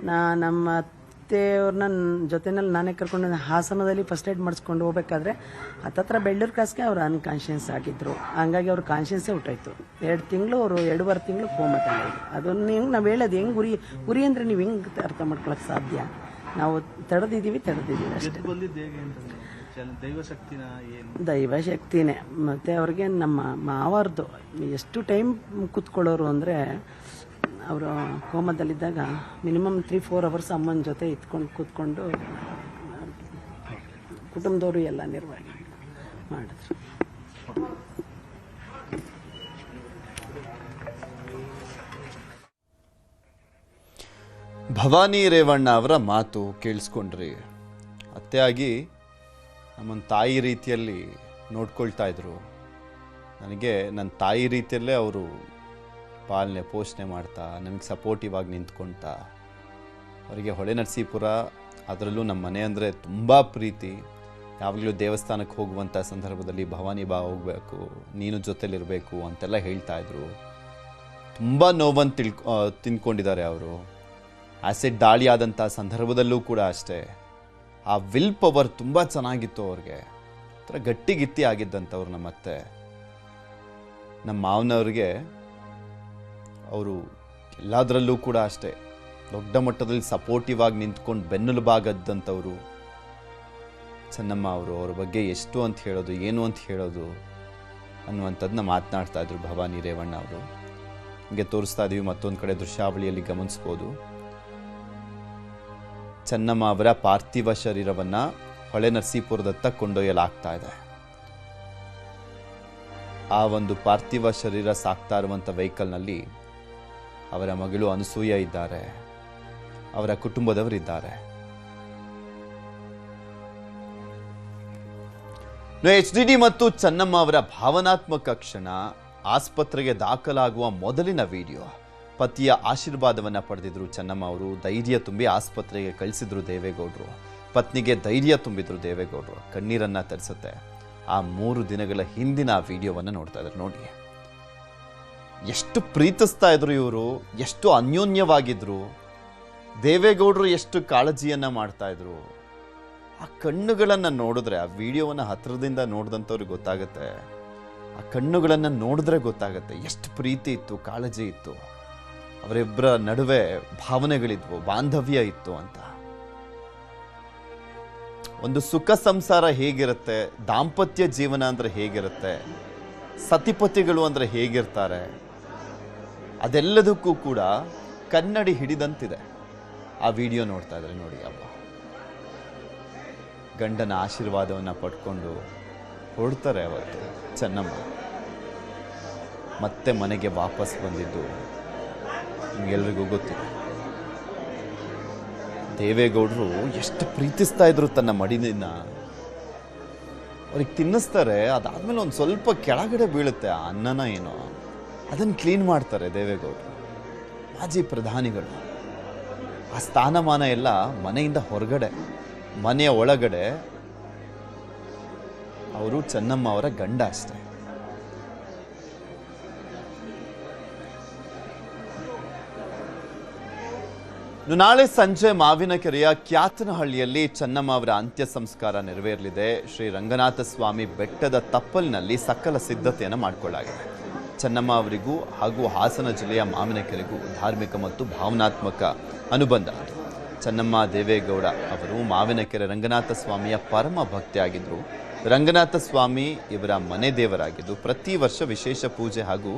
ನಮ್ಮ ಅತ್ತೆಯವ್ರನ್ನ ಜೊತೆನಲ್ಲಿ ನಾನೇ ಕರ್ಕೊಂಡು ಹಾಸನದಲ್ಲಿ ಫಸ್ಟ್ ಏಡ್ ಮಾಡಿಸ್ಕೊಂಡು ಹೋಗ್ಬೇಕಾದ್ರೆ ಹತ್ತತ್ರ ಬೆಳ್ಳೂರು ಕಾಸಿಗೆ ಅವ್ರು ಅನ್ಕಾನ್ಷಿಯಸ್ ಆಗಿದ್ರು. ಹಂಗಾಗಿ ಅವ್ರ ಕಾನ್ಷಿಯನ್ಸೇ ಹುಟ್ಟೋಯ್ತು. 2 ತಿಂಗಳು ಅವರು 2.5 ತಿಂಗಳು ಕೋಮಟಲ್ಲ ಇದ್ರು. ಅದನ್ನು ಹೆಂಗೆ ನಾವು ಹೇಳೋದು, ಹೆಂಗೆ ಉರಿ ಅಂದರೆ ನೀವು ಹೆಂಗೆ ಅರ್ಥ ಮಾಡ್ಕೊಳಕ್ಕೆ ಸಾಧ್ಯ? ನಾವು ತಡೆದಿದ್ದೀವಿ ಅಷ್ಟೇ. ದೈವಶಕ್ತಿನೇ. ಮತ್ತು ಅವ್ರಿಗೆ ನಮ್ಮ ಮಾವಾರ್ದು ಎಷ್ಟು ಟೈಮ್ ಕೂತ್ಕೊಳ್ಳೋರು ಅಂದರೆ, ಅವರು ಕೋಮದಲ್ಲಿದ್ದಾಗ ಮಿನಿಮಮ್ 3-4 hours ಅಮ್ಮನ ಜೊತೆ ಕೂತ್ಕೊಂಡು ಕುಟುಂಬದವರು ಎಲ್ಲ ನಿರ್ವಹಣೆ ಮಾಡಿದ್ರು. ಭವಾನಿ ರೇವಣ್ಣ ಅವರ ಮಾತು ಕೇಳಿಸ್ಕೊಂಡ್ರಿ. ಅತ್ತೆಯಾಗಿ ನಮ್ಮನ್ನು ತಾಯಿ ರೀತಿಯಲ್ಲಿ ನೋಡ್ಕೊಳ್ತಾ ಇದ್ರು. ನನಗೆ ನನ್ನ ತಾಯಿ ರೀತಿಯಲ್ಲೇ ಅವರು ಪಾಲನೆ ಪೋಷಣೆ ಮಾಡ್ತಾ, ನಮಗೆ ಸಪೋರ್ಟಿವ್ ಆಗಿ ನಿಂತ್ಕೊಳ್ತಾ, ಅವರಿಗೆ ಹೊಳೆನರಸೀಪುರ, ಅದರಲ್ಲೂ ನಮ್ಮ ಮನೆ ಅಂದರೆ ತುಂಬ ಪ್ರೀತಿ. ಯಾವಾಗಲೂ ದೇವಸ್ಥಾನಕ್ಕೆ ಹೋಗುವಂಥ ಸಂದರ್ಭದಲ್ಲಿ ಭವಾನಿ ಬಾ ಹೋಗಬೇಕು, ನೀನು ಜೊತೆಲಿರಬೇಕು ಅಂತೆಲ್ಲ ಹೇಳ್ತಾಯಿದ್ರು. ತುಂಬ ನೋವನ್ನು ತಿನ್ಕೊಂಡಿದ್ದಾರೆ ಅವರು. ಆ್ಯಸಿಡ್ ದಾಳಿ ಆದಂಥ ಸಂದರ್ಭದಲ್ಲೂ ಕೂಡ ಅಷ್ಟೇ. ಆ ವಿಲ್ ಪವರ್ ತುಂಬ ಚೆನ್ನಾಗಿತ್ತು ಅವ್ರಿಗೆ. ಒಂಥರ ಗಟ್ಟಿಗಿತ್ತಿ ಆಗಿದ್ದಂಥವ್ರು ನಮ್ಮತ್ತೆ. ನಮ್ಮ ಮಾವನವ್ರಿಗೆ ಅವರು ಎಲ್ಲದರಲ್ಲೂ ಕೂಡ ಅಷ್ಟೇ ದೊಡ್ಡ ಮಟ್ಟದಲ್ಲಿ ಸಪೋರ್ಟಿವ್ ಆಗಿ ನಿಂತ್ಕೊಂಡು ಬೆನ್ನೆಲುಬಾಗದ್ದಂಥವ್ರು ಚೆನ್ನಮ್ಮ ಅವರು. ಅವ್ರ ಬಗ್ಗೆ ಎಷ್ಟು ಅಂತ ಹೇಳೋದು, ಏನು ಅಂತ ಹೇಳೋದು ಅನ್ನುವಂಥದ್ದನ್ನ ಮಾತನಾಡ್ತಾ ಇದ್ರು ಭವಾನಿ ರೇವಣ್ಣ ಅವರು. ಹಿಂಗೆ ತೋರಿಸ್ತಾ ಇದೀವಿ, ಮತ್ತೊಂದು ಕಡೆ ದೃಶ್ಯಾವಳಿಯಲ್ಲಿ ಗಮನಿಸ್ಬೋದು. ಚೆನ್ನಮ್ಮ ಅವರ ಪಾರ್ಥಿವ ಶರೀರವನ್ನು ಹೊಳೆನರಸೀಪುರದತ್ತ ಕೊಂಡೊಯ್ಯಲಾಗ್ತಾ ಇದೆ. ಆ ಒಂದು ಪಾರ್ಥಿವ ಶರೀರ ಸಾಕ್ತಾ ಇರುವಂಥ ವೆಹಿಕಲ್ನಲ್ಲಿ ಅವರ ಮಗಳು ಅನಸೂಯ ಇದ್ದಾರೆ, ಅವರ ಕುಟುಂಬದವರಿದ್ದಾರೆ. HDD ಮತ್ತು ಚೆನ್ನಮ್ಮ ಅವರ ಭಾವನಾತ್ಮಕ ಕ್ಷಣ, ಆಸ್ಪತ್ರೆಗೆ ದಾಖಲಾಗುವ ಮೊದಲಿನ ವಿಡಿಯೋ. ಪತಿಯ ಆಶೀರ್ವಾದವನ್ನ ಪಡೆದಿದ್ರು ಚೆನ್ನಮ್ಮ ಅವರು. ಧೈರ್ಯ ತುಂಬಿ ಆಸ್ಪತ್ರೆಗೆ ಕಳಿಸಿದ್ರು ದೇವೇಗೌಡರು. ಪತ್ನಿಗೆ ಧೈರ್ಯ ತುಂಬಿದ್ರು ದೇವೇಗೌಡರು. ಕಣ್ಣೀರನ್ನ ತರಿಸುತ್ತೆ. ಆ 3 ದಿನಗಳ ಹಿಂದಿನ ವಿಡಿಯೋವನ್ನು ನೋಡ್ತಾ ಇದ್ರು. ನೋಡಿ ಎಷ್ಟು ಪ್ರೀತಿಸ್ತಾ ಇದ್ರು ಇವರು, ಎಷ್ಟು ಅನ್ಯೋನ್ಯವಾಗಿದ್ರು. ದೇವೇಗೌಡರು ಎಷ್ಟು ಕಾಳಜಿಯನ್ನ ಮಾಡ್ತಾ ಇದ್ರು. ಆ ಕಣ್ಣುಗಳನ್ನ ನೋಡಿದ್ರೆ, ಆ ವಿಡಿಯೋವನ್ನ ಹತ್ರದಿಂದ ನೋಡಿದಂಥವ್ರಿಗೆ ಗೊತ್ತಾಗುತ್ತೆ. ಆ ಕಣ್ಣುಗಳನ್ನ ನೋಡಿದ್ರೆ ಗೊತ್ತಾಗುತ್ತೆ ಎಷ್ಟು ಪ್ರೀತಿ ಇತ್ತು, ಕಾಳಜಿ ಇತ್ತು, ಅವರಿಬ್ಬರ ನಡುವೆ ಭಾವನೆಗಳಿದ್ವು, ಬಾಂಧವ್ಯ ಇತ್ತು ಅಂತ. ಒಂದು ಸುಖ ಸಂಸಾರ ಹೇಗಿರುತ್ತೆ, ದಾಂಪತ್ಯ ಜೀವನ ಅಂದ್ರೆ ಹೇಗಿರುತ್ತೆ, ಸತಿಪತಿಗಳು ಅಂದ್ರೆ ಹೇಗಿರ್ತಾರೆ, ಅದೆಲ್ಲದಕ್ಕೂ ಕೂಡ ಕನ್ನಡಿ ಹಿಡಿದಂತಿದೆ. ಆ ವಿಡಿಯೋ ನೋಡ್ತಾ ಇದ್ರೆ ನೋಡಿ. ಅಪ್ಪ ಗಂಡನ ಆಶೀರ್ವಾದವನ್ನು ಪಡ್ಕೊಂಡು ಹೊರಡ್ತಾರೆ ಅವತ್ತು ಚೆನ್ನಮ್ಮ. ಮತ್ತೆ ಮನೆಗೆ ವಾಪಸ್ ಬಂದಿದ್ದು ನಿಮ್ಗೆಲ್ರಿಗೂ ಗೊತ್ತಿದೆ. ದೇವೇಗೌಡರು ಎಷ್ಟು ಪ್ರೀತಿಸ್ತಾ ಇದ್ರು ತನ್ನ ಮಡಿನ. ಅವ್ರಿಗೆ ತಿನ್ನಿಸ್ತಾರೆ, ಅದಾದ್ಮೇಲೆ ಒಂದು ಸ್ವಲ್ಪ ಕೆಳಗಡೆ ಬೀಳುತ್ತೆ ಆ ಅನ್ನನ ಏನೋ, ಅದನ್ನು ಕ್ಲೀನ್ ಮಾಡ್ತಾರೆ ದೇವೇಗೌಡರು. ಮಾಜಿ ಪ್ರಧಾನಿಗಳು. ಆ ಸ್ಥಾನಮಾನ ಎಲ್ಲ ಮನೆಯಿಂದ ಹೊರಗಡೆ, ಮನೆಯ ಒಳಗಡೆ ಅವರು ಚೆನ್ನಮ್ಮ ಅವರ ಗಂಡ ಅಷ್ಟೇ. ನಾಳೆ ಸಂಜೆ ಮಾವಿನಕೆರೆಯ ಕ್ಯಾತನಹಳ್ಳಿಯಲ್ಲಿ ಚೆನ್ನಮ್ಮ ಅವರ ಅಂತ್ಯ ಸಂಸ್ಕಾರ ನೆರವೇರಲಿದೆ. ಶ್ರೀ ರಂಗನಾಥ ಸ್ವಾಮಿ ಬೆಟ್ಟದ ತಪ್ಪಲಿನಲ್ಲಿ ಸಕಲ ಸಿದ್ಧತೆಯನ್ನು ಮಾಡಿಕೊಳ್ಳಲಾಗಿದೆ. ಚೆನ್ನಮ್ಮ ಅವರಿಗೂ ಹಾಗೂ ಹಾಸನ ಜಿಲ್ಲೆಯ ಮಾವಿನಕೆರೆಗೂ ಧಾರ್ಮಿಕ ಮತ್ತು ಭಾವನಾತ್ಮಕ ಅನುಬಂಧ. ಚೆನ್ನಮ್ಮ ದೇವೇಗೌಡ ಅವರು ಮಾವಿನಕೆರೆ ರಂಗನಾಥ ಸ್ವಾಮಿಯ ಪರಮ ಭಕ್ತಿಯಾಗಿದ್ದರು. ರಂಗನಾಥ ಸ್ವಾಮಿ ಇವರ ಮನೆ ದೇವರಾಗಿದ್ದು ಪ್ರತಿ ವರ್ಷ ವಿಶೇಷ ಪೂಜೆ ಹಾಗೂ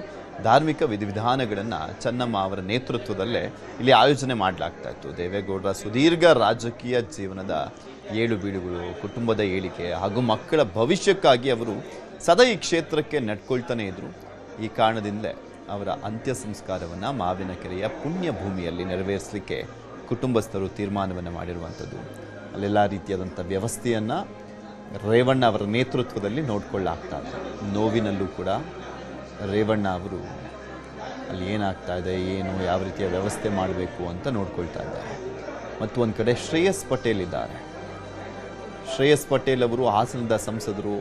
ಧಾರ್ಮಿಕ ವಿಧಿವಿಧಾನಗಳನ್ನು ಚೆನ್ನಮ್ಮ ಅವರ ನೇತೃತ್ವದಲ್ಲೇ ಇಲ್ಲಿ ಆಯೋಜನೆ ಮಾಡಲಾಗ್ತಾ ಇತ್ತು. ದೇವೇಗೌಡರ ಸುದೀರ್ಘ ರಾಜಕೀಯ ಜೀವನದ ಏಳು ಬೀಳುಗಳು, ಕುಟುಂಬದ ಏಳಿಗೆ ಹಾಗೂ ಮಕ್ಕಳ ಭವಿಷ್ಯಕ್ಕಾಗಿ ಅವರು ಸದಾ ಈ ಕ್ಷೇತ್ರಕ್ಕೆ ನಡ್ಕೊಳ್ತಾನೆ ಇದ್ರು. ಈ ಕಾರಣದಿಂದಲೇ ಅವರ ಅಂತ್ಯ ಸಂಸ್ಕಾರವನ್ನು ಮಾವಿನಕೆರೆಯ ಪುಣ್ಯ ಭೂಮಿಯಲ್ಲಿ ನೆರವೇರಿಸಲಿಕ್ಕೆ ಕುಟುಂಬಸ್ಥರು ತೀರ್ಮಾನವನ್ನು ಮಾಡಿರುವಂಥದ್ದು. ಅಲ್ಲೆಲ್ಲ ರೀತಿಯಾದಂಥ ವ್ಯವಸ್ಥೆಯನ್ನು ರೇವಣ್ಣ ಅವರ ನೇತೃತ್ವದಲ್ಲಿ ನೋಡ್ಕೊಳ್ಳಾಗ್ತಾ ಇದೆ. ನೋವಿನಲ್ಲೂ ಕೂಡ ರೇವಣ್ಣ ಅವರು ಅಲ್ಲಿ ಏನಾಗ್ತಾ ಇದೆ, ಏನು, ಯಾವ ರೀತಿಯ ವ್ಯವಸ್ಥೆ ಮಾಡಬೇಕು ಅಂತ ನೋಡ್ಕೊಳ್ತಾ ಇದ್ದಾರೆ. ಮತ್ತು ಒಂದು ಕಡೆ ಶ್ರೇಯಸ್ ಪಟೇಲ್ ಇದ್ದಾರೆ. ಶ್ರೇಯಸ್ ಪಟೇಲ್ ಅವರು ಹಾಸನದ ಸಂಸದರು.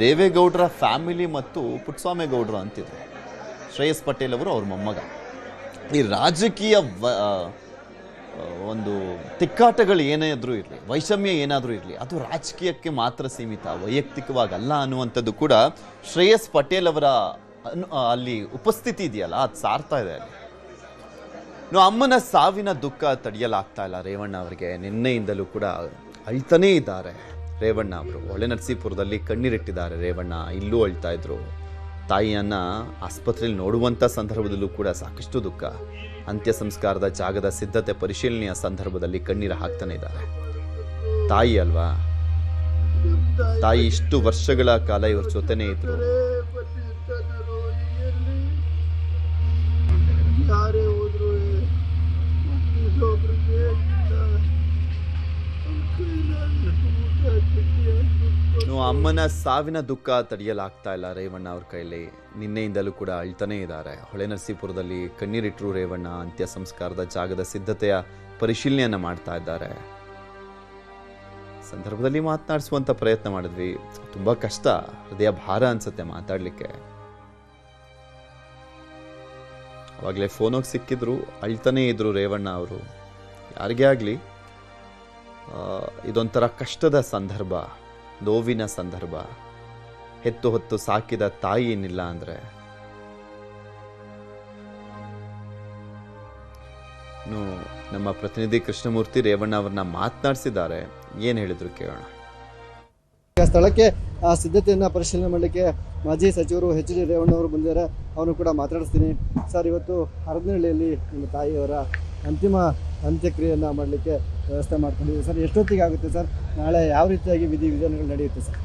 ದೇವೇಗೌಡರ ಫ್ಯಾಮಿಲಿ ಮತ್ತು ಪುಟ್ಟಸ್ವಾಮೇಗೌಡರು ಅಂತಿದ್ರು. ಶ್ರೇಯಸ್ ಪಟೇಲ್ ಅವರು ಅವ್ರ ಮೊಮ್ಮಗ. ಈ ರಾಜಕೀಯ ಒಂದು ತಿಕ್ಕಾಟಗಳು ಏನಾದರೂ ಇರಲಿ, ವೈಷಮ್ಯ ಏನಾದರೂ ಇರಲಿ, ಅದು ರಾಜಕೀಯಕ್ಕೆ ಮಾತ್ರ ಸೀಮಿತ, ವೈಯಕ್ತಿಕವಾಗಲ್ಲ ಅನ್ನುವಂಥದ್ದು ಕೂಡ ಶ್ರೇಯಸ್ ಪಟೇಲ್ ಅವರ ಅಲ್ಲಿ ಉಪಸ್ಥಿತಿ ಇದೆಯಲ್ಲ, ಅದು ಸಾರ್ತಾ ಇದೆ ಅಲ್ಲಿ. ಅಮ್ಮನ ಸಾವಿನ ದುಃಖ ತಡೆಯಲಾಗ್ತಾ ಇಲ್ಲ ರೇವಣ್ಣ ಅವರಿಗೆ. ನಿನ್ನೆಯಿಂದಲೂ ಕೂಡ ಅಳ್ತಾನೇ ಇದ್ದಾರೆ ರೇವಣ್ಣ ಅವರು. ಹೊಳೆನರಸೀಪುರದಲ್ಲಿ ಕಣ್ಣೀರಿಟ್ಟಿದ್ದಾರೆ ರೇವಣ್ಣ. ಇಲ್ಲೂ ಅಳ್ತಾ ಇದ್ರು. ತಾಯಿಯನ್ನ ಆಸ್ಪತ್ರೆಯಲ್ಲಿ ನೋಡುವಂಥ ಸಂದರ್ಭದಲ್ಲೂ ಕೂಡ ಸಾಕಷ್ಟು ದುಃಖ. ಅಂತ್ಯ ಸಂಸ್ಕಾರದ ಜಾಗದ ಸಿದ್ಧತೆ ಪರಿಶೀಲನೆಯ ಸಂದರ್ಭದಲ್ಲಿ ಕಣ್ಣೀರು ಹಾಕ್ತಾನೆ ಇದ್ದಾರೆ. ತಾಯಿ ಅಲ್ವಾ, ತಾಯಿ ಇಷ್ಟು ವರ್ಷಗಳ ಕಾಲ ಇವ್ರ ಜೊತೆನೇ ಇದ್ರು. ಅಮ್ಮನ ಸಾವಿನ ದುಃಖ ತಡೆಯಲಾಗ್ತಾ ಇಲ್ಲ ರೇವಣ್ಣ ಅವ್ರ ಕೈಲಿ. ನಿನ್ನೆಯಿಂದಲೂ ಕೂಡ ಅಳ್ತಾನೇ ಇದ್ದಾರೆ. ಹೊಳೆನರಸೀಪುರದಲ್ಲಿ ಕಣ್ಣೀರಿಟ್ಟರು ರೇವಣ್ಣ. ಅಂತ್ಯ ಸಂಸ್ಕಾರದ ಜಾಗದ ಸಿದ್ಧತೆಯ ಪರಿಶೀಲನೆಯನ್ನ ಮಾಡ್ತಾ ಇದ್ದಾರೆ. ಸಂದರ್ಭದಲ್ಲಿ ಮಾತನಾಡಿಸುವಂತ ಪ್ರಯತ್ನ ಮಾಡಿದ್ವಿ. ತುಂಬಾ ಕಷ್ಟ, ಹೃದಯ ಭಾರ ಅನ್ಸುತ್ತೆ ಮಾತಾಡ್ಲಿಕ್ಕೆ. ಅವಾಗಲೇ ಫೋನಿಗೆ ಸಿಕ್ಕಿದ್ರು, ಅಳ್ತಾನೇ ಇದ್ರು ರೇವಣ್ಣ ಅವರು. ಯಾರಿಗೇ ಆಗಲಿ ಇದೊಂಥರ ಕಷ್ಟದ ಸಂದರ್ಭ, ನೋವಿನ ಸಂದರ್ಭ. ಹೆತ್ತು ಹೊತ್ತು ಸಾಕಿದ ತಾಯಿ ಏನಿಲ್ಲ ಅಂದ್ರೆ. ನಮ್ಮ ಪ್ರತಿನಿಧಿ ಕೃಷ್ಣಮೂರ್ತಿ ರೇವಣ್ಣ ಅವರನ್ನ ಮಾತನಾಡಿಸಿದ್ದಾರೆ. ಏನ್ ಹೇಳಿದ್ರು ಕೇಳೋಣ. ಸ್ಥಳಕ್ಕೆ ಆ ಸಿದ್ಧತೆಯನ್ನ ಪರಿಶೀಲನೆ ಮಾಡಲಿಕ್ಕೆ ಮಾಜಿ ಸಚಿವರು HD ರೇವಣ್ಣ ಅವರು ಬಂದಿದ್ದಾರೆ. ಅವನು ಕೂಡ ಮಾತಾಡಿಸ್ತೀನಿ. ಸರ್, ಇವತ್ತು ಹರದನಹಳ್ಳಿಯಲ್ಲಿ ನಿಮ್ಮ ತಾಯಿಯವರ ಅಂತಿಮ ಅಂತ್ಯಕ್ರಿಯೆಯನ್ನು ಮಾಡಲಿಕ್ಕೆ ವ್ಯವಸ್ಥೆ ಮಾಡ್ಕೊಂಡಿದ್ದೀವಿ ಸರ್. ಎಷ್ಟೊತ್ತಿಗೆ ಆಗುತ್ತೆ ಸರ್? ನಾಳೆ ಯಾವ ರೀತಿಯಾಗಿ ವಿಧಿವಿಧಾನಗಳು ನಡೆಯುತ್ತೆ ಸರ್?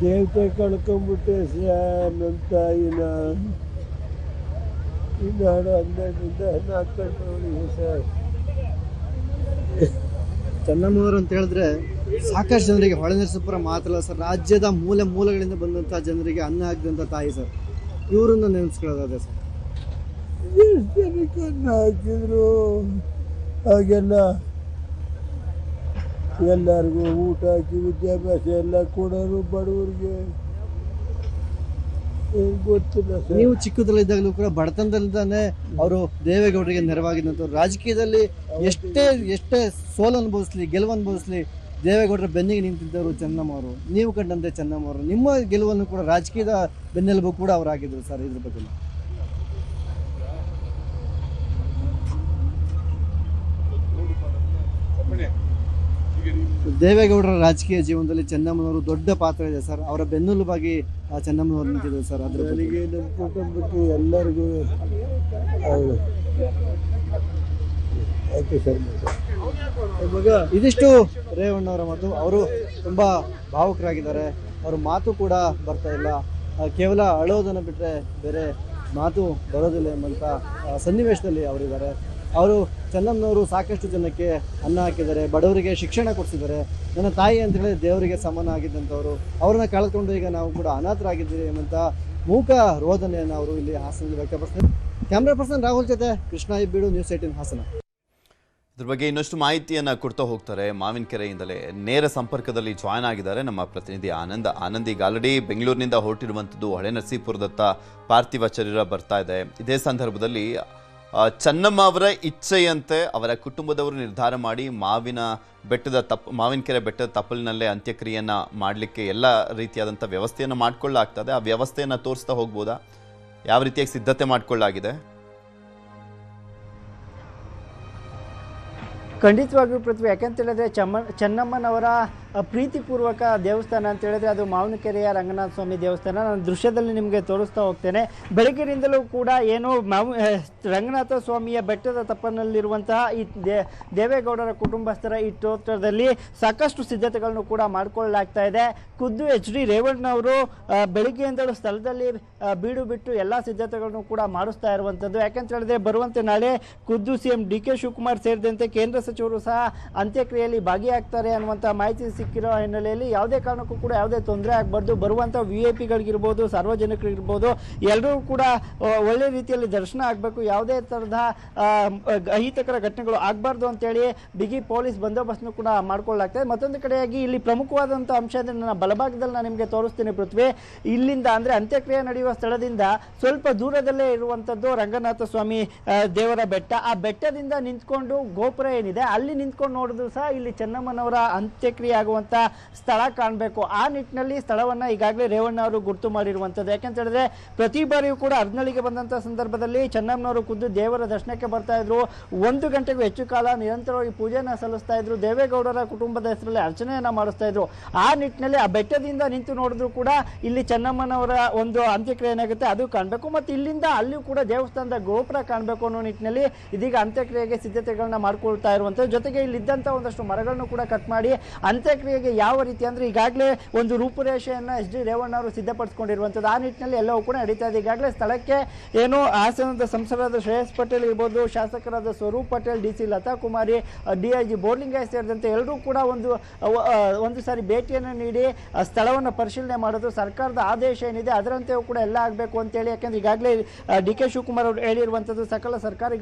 ದೇವತೆ ಕಳ್ಕೊಂಡ್ಬಿಟ್ಟೆ ಸರ್. ನನ್ನ ತಾಯಿನ ಇನ್ನಾಡು 12ರಿಂದ 14 ಸರ್. ಚೆನ್ನಮ್ಮನವರು ಅಂತ ಹೇಳಿದ್ರೆ ಸಾಕಷ್ಟು ಜನರಿಗೆ ಹೊಳೆನರಸೀಪುರ ಮಾತ್ರ ಅಲ್ಲ ಸರ್, ರಾಜ್ಯದ ಮೂಲೆ ಮೂಲೆಗಳಿಂದ ಬಂದಂಥ ಜನರಿಗೆ ಅನ್ನ ಹಾಕಿದಂಥ ತಾಯಿ ಸರ್. ಇವರನ್ನ ನೆನೆಸ್ಕೊಳ್ಳೋದಾದ್ರೆ ಸರ್, ಎಷ್ಟು ಜನಕ್ಕೆ ಅನ್ನ ಹಾಕಿದ್ರು ಹಾಗೆಲ್ಲ ಎಲ್ಲರಿಗೂ ಊಟ ಹಾಕಿ ವಿದ್ಯಾಭ್ಯಾಸ ಎಲ್ಲ ಕೊಡೋರು ಬಡವರಿಗೆ ಏನ್ ಗೊತ್ತಿಲ್ಲ ಸರ್. ನೀವು ಚಿಕ್ಕದ್ರಲ್ಲಿದ್ದಾಗಲೂ ಕೂಡ ಬಡತನದಲ್ಲಿದ್ದಾನೆ ಅವರು ದೇವೇಗೌಡರಿಗೆ ನೆರವಾಗಿದ್ದಂಥವ್ರು. ರಾಜಕೀಯದಲ್ಲಿ ಎಷ್ಟೇ ಸೋಲು ಅನುಭವಿಸ್ಲಿ ಗೆಲುವು ಅನುಭವಿಸ್ಲಿ ದೇವೇಗೌಡರ ಬೆನ್ನಿಗೆ ನಿಂತಿದ್ದವರು ಚೆನ್ನಮ್ಮ ಅವರು. ನೀವು ಕಂಡಂತೆ ಚೆನ್ನಮ್ಮ ಅವರು ನಿಮ್ಮ ಗೆಲುವನ್ನು ಕೂಡ ರಾಜಕೀಯದ ಬೆನ್ನೆಲುಬು ಕೂಡ ಅವರಾಗಿದ್ದರು ಸರ್. ಇದ್ರ ಬಗ್ಗೆ ದೇವೇಗೌಡರ ರಾಜಕೀಯ ಜೀವನದಲ್ಲಿ ಚೆನ್ನಮ್ಮನವರು ದೊಡ್ಡ ಪಾತ್ರ ಇದೆ ಸರ್. ಅವರ ಬೆನ್ನೆಲುಬಾಗಿ ಚೆನ್ನಮ್ಮನವರು ನಿಂತಿದ್ದಾರೆ ಸರ್. ಅದ್ರ ಬಗ್ಗೆ ನನಗೆ ನಮ್ಮ ಕುಟುಂಬಕ್ಕೆ ಎಲ್ಲರಿಗೂ ಹೌದು ಆಯ್ತು ಸರ್. ಇದಿಷ್ಟು ರೇವಣ್ಣವರ ಮಾತು. ಅವರು ತುಂಬ ಭಾವುಕರಾಗಿದ್ದಾರೆ. ಅವ್ರ ಮಾತು ಕೂಡ ಬರ್ತಾ ಇಲ್ಲ. ಕೇವಲ ಅಳೋದನ್ನು ಬಿಟ್ಟರೆ ಬೇರೆ ಮಾತು ಬರೋದಿಲ್ಲ ಎಂಬಂಥ ಸನ್ನಿವೇಶದಲ್ಲಿ ಅವರಿದ್ದಾರೆ. ಅವರು ಚೆನ್ನಮ್ಮನವರು ಸಾಕಷ್ಟು ಜನಕ್ಕೆ ಅನ್ನ ಹಾಕಿದ್ದಾರೆ, ಬಡವರಿಗೆ ಶಿಕ್ಷಣ ಕೊಡಿಸಿದ್ದಾರೆ. ನನ್ನ ತಾಯಿ ಅಂತ ಹೇಳಿದ್ರೆ ದೇವರಿಗೆ ಸಮಾನ ಆಗಿದ್ದಂಥವ್ರು. ಅವ್ರನ್ನ ಕಳೆದುಕೊಂಡು ಈಗ ನಾವು ಕೂಡ ಅನಾಥರಾಗಿದ್ದೀವಿ ಎಂಬಂಥ ಮೂಕ ರೋದನೆಯನ್ನು ಅವರು ಇಲ್ಲಿ ಹಾಸನದಲ್ಲಿ ವ್ಯಕ್ತಪಡಿಸ್ತಾರೆ. ಕ್ಯಾಮ್ರಾ ಪರ್ಸನ್ ರಾಹುಲ್ ಜೊತೆ ಕೃಷ್ಣ ಇಬ್ಬೀಡು, ನ್ಯೂಸ್ 18 ಹಾಸನ. ಇದ್ರ ಬಗ್ಗೆ ಇನ್ನಷ್ಟು ಮಾಹಿತಿಯನ್ನು ಕೊಡ್ತಾ ಹೋಗ್ತಾರೆ. ಮಾವಿನಕೆರೆಯಿಂದಲೇ ನೇರ ಸಂಪರ್ಕದಲ್ಲಿ ಜಾಯ್ನ್ ಆಗಿದ್ದಾರೆ ನಮ್ಮ ಪ್ರತಿನಿಧಿ ಆನಂದ್. ಈಗ ಆಲ್ರೆಡಿ ಬೆಂಗಳೂರಿನಿಂದ ಹೊರಟಿರುವಂಥದ್ದು ಹೊಳೆನರಸೀಪುರದತ್ತ ಪಾರ್ಥಿವ ಶರೀರ ಬರ್ತಾ ಇದೆ. ಇದೇ ಸಂದರ್ಭದಲ್ಲಿ ಚೆನ್ನಮ್ಮ ಅವರ ಇಚ್ಛೆಯಂತೆ ಅವರ ಕುಟುಂಬದವರು ನಿರ್ಧಾರ ಮಾಡಿ ಮಾವಿನಕೆರೆ ಬೆಟ್ಟದ ತಪ್ಪಲಿನಲ್ಲೇ ಅಂತ್ಯಕ್ರಿಯೆಯನ್ನ ಮಾಡಲಿಕ್ಕೆ ಎಲ್ಲ ರೀತಿಯಾದಂಥ ವ್ಯವಸ್ಥೆಯನ್ನು ಮಾಡಿಕೊಳ್ಳಲಾಗ್ತದೆ. ಆ ವ್ಯವಸ್ಥೆಯನ್ನು ತೋರಿಸ್ತಾ ಹೋಗ್ಬೋದಾ? ಯಾವ ರೀತಿಯಾಗಿ ಸಿದ್ಧತೆ ಮಾಡಿಕೊಳ್ಳಲಾಗಿದೆ? ಖಂಡಿತವಾಗಿಯೂ ಪೃಥ್ವಿ, ಯಾಕಂತ ಹೇಳಿದ್ರೆ ಚೆನ್ನಮ್ಮನವರ ಪ್ರೀತಿಪೂರ್ವಕ ದೇವಸ್ಥಾನ ಅಂತ ಹೇಳಿದ್ರೆ ಅದು ಮಾವಿನಕೆರೆಯ ರಂಗನಾಥ ಸ್ವಾಮಿ ದೇವಸ್ಥಾನ. ನಾನು ದೃಶ್ಯದಲ್ಲಿ ನಿಮಗೆ ತೋರಿಸ್ತಾ ಹೋಗ್ತೇನೆ. ಬೆಳಗ್ಗಿನಿಂದಲೂ ಕೂಡ ಏನು ರಂಗನಾಥ ಸ್ವಾಮಿಯ ಬೆಟ್ಟದ ತಪ್ಪಲಿನಲ್ಲಿರುವಂತಹ ಈ ದೇವೇಗೌಡರ ಕುಟುಂಬಸ್ಥರ ಈ ತೋಟದಲ್ಲಿ ಸಾಕಷ್ಟು ಸಿದ್ಧತೆಗಳನ್ನು ಕೂಡ ಮಾಡಿಕೊಳ್ಳಲಾಗ್ತಾ ಇದೆ. ಖುದ್ದು HD ರೇವಣ್ಣವರು ಬೆಳಗ್ಗೆಯಿಂದಲೂ ಸ್ಥಳದಲ್ಲಿ ಬೀಡು ಬಿಟ್ಟು ಎಲ್ಲ ಸಿದ್ಧತೆಗಳನ್ನು ಕೂಡ ಮಾಡಿಸ್ತಾ ಇರುವಂಥದ್ದು. ಯಾಕಂತ ಹೇಳಿದ್ರೆ ಬರುವಂತೆ ನಾಳೆ ಖುದ್ದು CM DK ಶಿವಕುಮಾರ್ ಸೇರಿದಂತೆ ಕೇಂದ್ರ ಸಚಿವರು ಸಹ ಅಂತ್ಯಕ್ರಿಯೆಯಲ್ಲಿ ಭಾಗಿಯಾಗ್ತಾರೆ ಅನ್ನುವಂಥ ಮಾಹಿತಿ ಸಿಕ್ಕಿರೋ ಹಿನ್ನೆಲೆಯಲ್ಲಿ ಯಾವುದೇ ಕಾರಣಕ್ಕೂ ಕೂಡ ಯಾವುದೇ ತೊಂದರೆ ಆಗಬಾರ್ದು. ಬರುವಂಥ VIP-ಗಳಿಗಿರ್ಬೋದು, ಸಾರ್ವಜನಿಕರಿಗಿರ್ಬೋದು, ಎಲ್ಲರೂ ಕೂಡ ಒಳ್ಳೆ ರೀತಿಯಲ್ಲಿ ದರ್ಶನ ಆಗಬೇಕು. ಯಾವುದೇ ಥರದ ಅಹಿತಕರ ಘಟನೆಗಳು ಆಗಬಾರ್ದು ಅಂತೇಳಿ ಬಿಗಿ ಪೊಲೀಸ್ ಬಂದೋಬಸ್ತ್ನು ಕೂಡ ಮಾಡ್ಕೊಳ್ಳಲಾಗ್ತದೆ. ಮತ್ತೊಂದು ಕಡೆಯಾಗಿ ಇಲ್ಲಿ ಪ್ರಮುಖವಾದಂಥ ಅಂಶ ಅಂದರೆ ನನ್ನ ಬಲಭಾಗದಲ್ಲಿ ನಾನು ನಿಮಗೆ ತೋರಿಸ್ತೀನಿ ಪೃಥ್ವಿ. ಇಲ್ಲಿಂದ ಅಂದರೆ ಅಂತ್ಯಕ್ರಿಯೆ ನಡೆಯುವ ಸ್ಥಳದಿಂದ ಸ್ವಲ್ಪ ದೂರದಲ್ಲೇ ಇರುವಂಥದ್ದು ರಂಗನಾಥ ಸ್ವಾಮಿ ದೇವರ ಬೆಟ್ಟ. ಆ ಬೆಟ್ಟದಿಂದ ನಿಂತ್ಕೊಂಡು ಗೋಪುರ ಏನಿದೆ ಅಲ್ಲಿ ನಿಂತ್ಕೊಂಡು ನೋಡಿದ್ರು ಸಹ ಇಲ್ಲಿ ಚೆನ್ನಮ್ಮನವರ ಅಂತ್ಯಕ್ರಿಯೆ ಆಗುವಂತ ಸ್ಥಳ ಕಾಣಬೇಕು. ಆ ನಿಟ್ಟಿನಲ್ಲಿ ಸ್ಥಳವನ್ನ ಈಗಾಗಲೇ ರೇವಣ್ಣ ಅವರು ಗುರುತು ಮಾಡಿರುವಂಥದ್ದು. ಯಾಕಂತ ಹೇಳಿದ್ರೆ ಪ್ರತಿ ಬಾರಿಯೂ ಕೂಡ ಅರ್ನಳ್ಳಿಗೆ ಬಂದಂತ ಸಂದರ್ಭದಲ್ಲಿ ಚೆನ್ನಮ್ಮನವರು ಖುದ್ದು ದೇವರ ದರ್ಶನಕ್ಕೆ ಬರ್ತಾ ಇದ್ರು. 1 ಗಂಟೆಗೂ ಹೆಚ್ಚು ಕಾಲ ನಿರಂತರವಾಗಿ ಪೂಜೆನ ಸಲ್ಲಿಸ್ತಾ ಇದ್ರು. ದೇವೇಗೌಡರ ಕುಟುಂಬದ ಹೆಸರಲ್ಲಿ ಅರ್ಚನೆಯನ್ನ ಮಾಡಿಸ್ತಾ ಇದ್ರು. ಆ ನಿಟ್ಟಿನಲ್ಲಿ ಆ ಬೆಟ್ಟದಿಂದ ನಿಂತು ನೋಡಿದ್ರು ಕೂಡ ಇಲ್ಲಿ ಚೆನ್ನಮ್ಮನವರ ಒಂದು ಅಂತ್ಯಕ್ರಿಯೆ ಏನಾಗುತ್ತೆ ಅದು ಕಾಣಬೇಕು. ಮತ್ತು ಇಲ್ಲಿಂದ ಅಲ್ಲಿಯೂ ಕೂಡ ದೇವಸ್ಥಾನದ ಗೋಪುರ ಕಾಣಬೇಕು ಅನ್ನೋ ನಿಟ್ಟಿನಲ್ಲಿ ಇದೀಗ ಅಂತ್ಯಕ್ರಿಯೆಗೆ ಸಿದ್ಧತೆಗಳನ್ನ ಮಾಡ್ಕೊಳ್ತಾ ಇರುವಂಥದ್ದು. ಜೊತೆಗೆ ಇಲ್ಲಿದ್ದಂಥ ಒಂದಷ್ಟು ಮರಗಳನ್ನು ಕೂಡ ಕಟ್ ಮಾಡಿ ಅಂತ್ಯಕ್ರಿಯೆಗೆ ಯಾವ ರೀತಿ ಅಂದರೆ ಈಗಾಗಲೇ ಒಂದು ರೂಪುರೇಷೆಯನ್ನು HD ರೇವಣ್ಣ ಅವರು ಸಿದ್ಧಪಡಿಸಿಕೊಂಡಿರುವಂಥದ್ದು. ಆ ನಿಟ್ಟಿನಲ್ಲಿ ಎಲ್ಲವೂ ಕೂಡ ನಡೀತಾ ಇದೆ. ಈಗಾಗಲೇ ಸ್ಥಳಕ್ಕೆ ಏನು ಹಾಸನದ ಸಂಸದರಾದ ಶ್ರೇಯಸ್ ಪಟೇಲ್ ಇರ್ಬೋದು, ಶಾಸಕರಾದ ಸ್ವರೂಪ್ ಪಟೇಲ್, DC ಲತಾ ಕುಮಾರಿ, DIG ಬೋರ್ಲಿಂಗಾಯ್ ಸೇರಿದಂತೆ ಎಲ್ಲರೂ ಕೂಡ ಒಂದು ಸಾರಿ ಭೇಟಿಯನ್ನು ನೀಡಿ ಸ್ಥಳವನ್ನು ಪರಿಶೀಲನೆ ಮಾಡೋದು. ಸರ್ಕಾರದ ಆದೇಶ ಏನಿದೆ ಅದರಂತೆಯೂ ಕೂಡ ಎಲ್ಲ ಆಗಬೇಕು ಅಂತೇಳಿ. ಯಾಕೆಂದ್ರೆ ಈಗಾಗಲೇ DK ಶಿವಕುಮಾರ್ ಅವರು ಹೇಳಿರುವಂಥದ್ದು ಸಕಲ ಸರ್ಕಾರಿ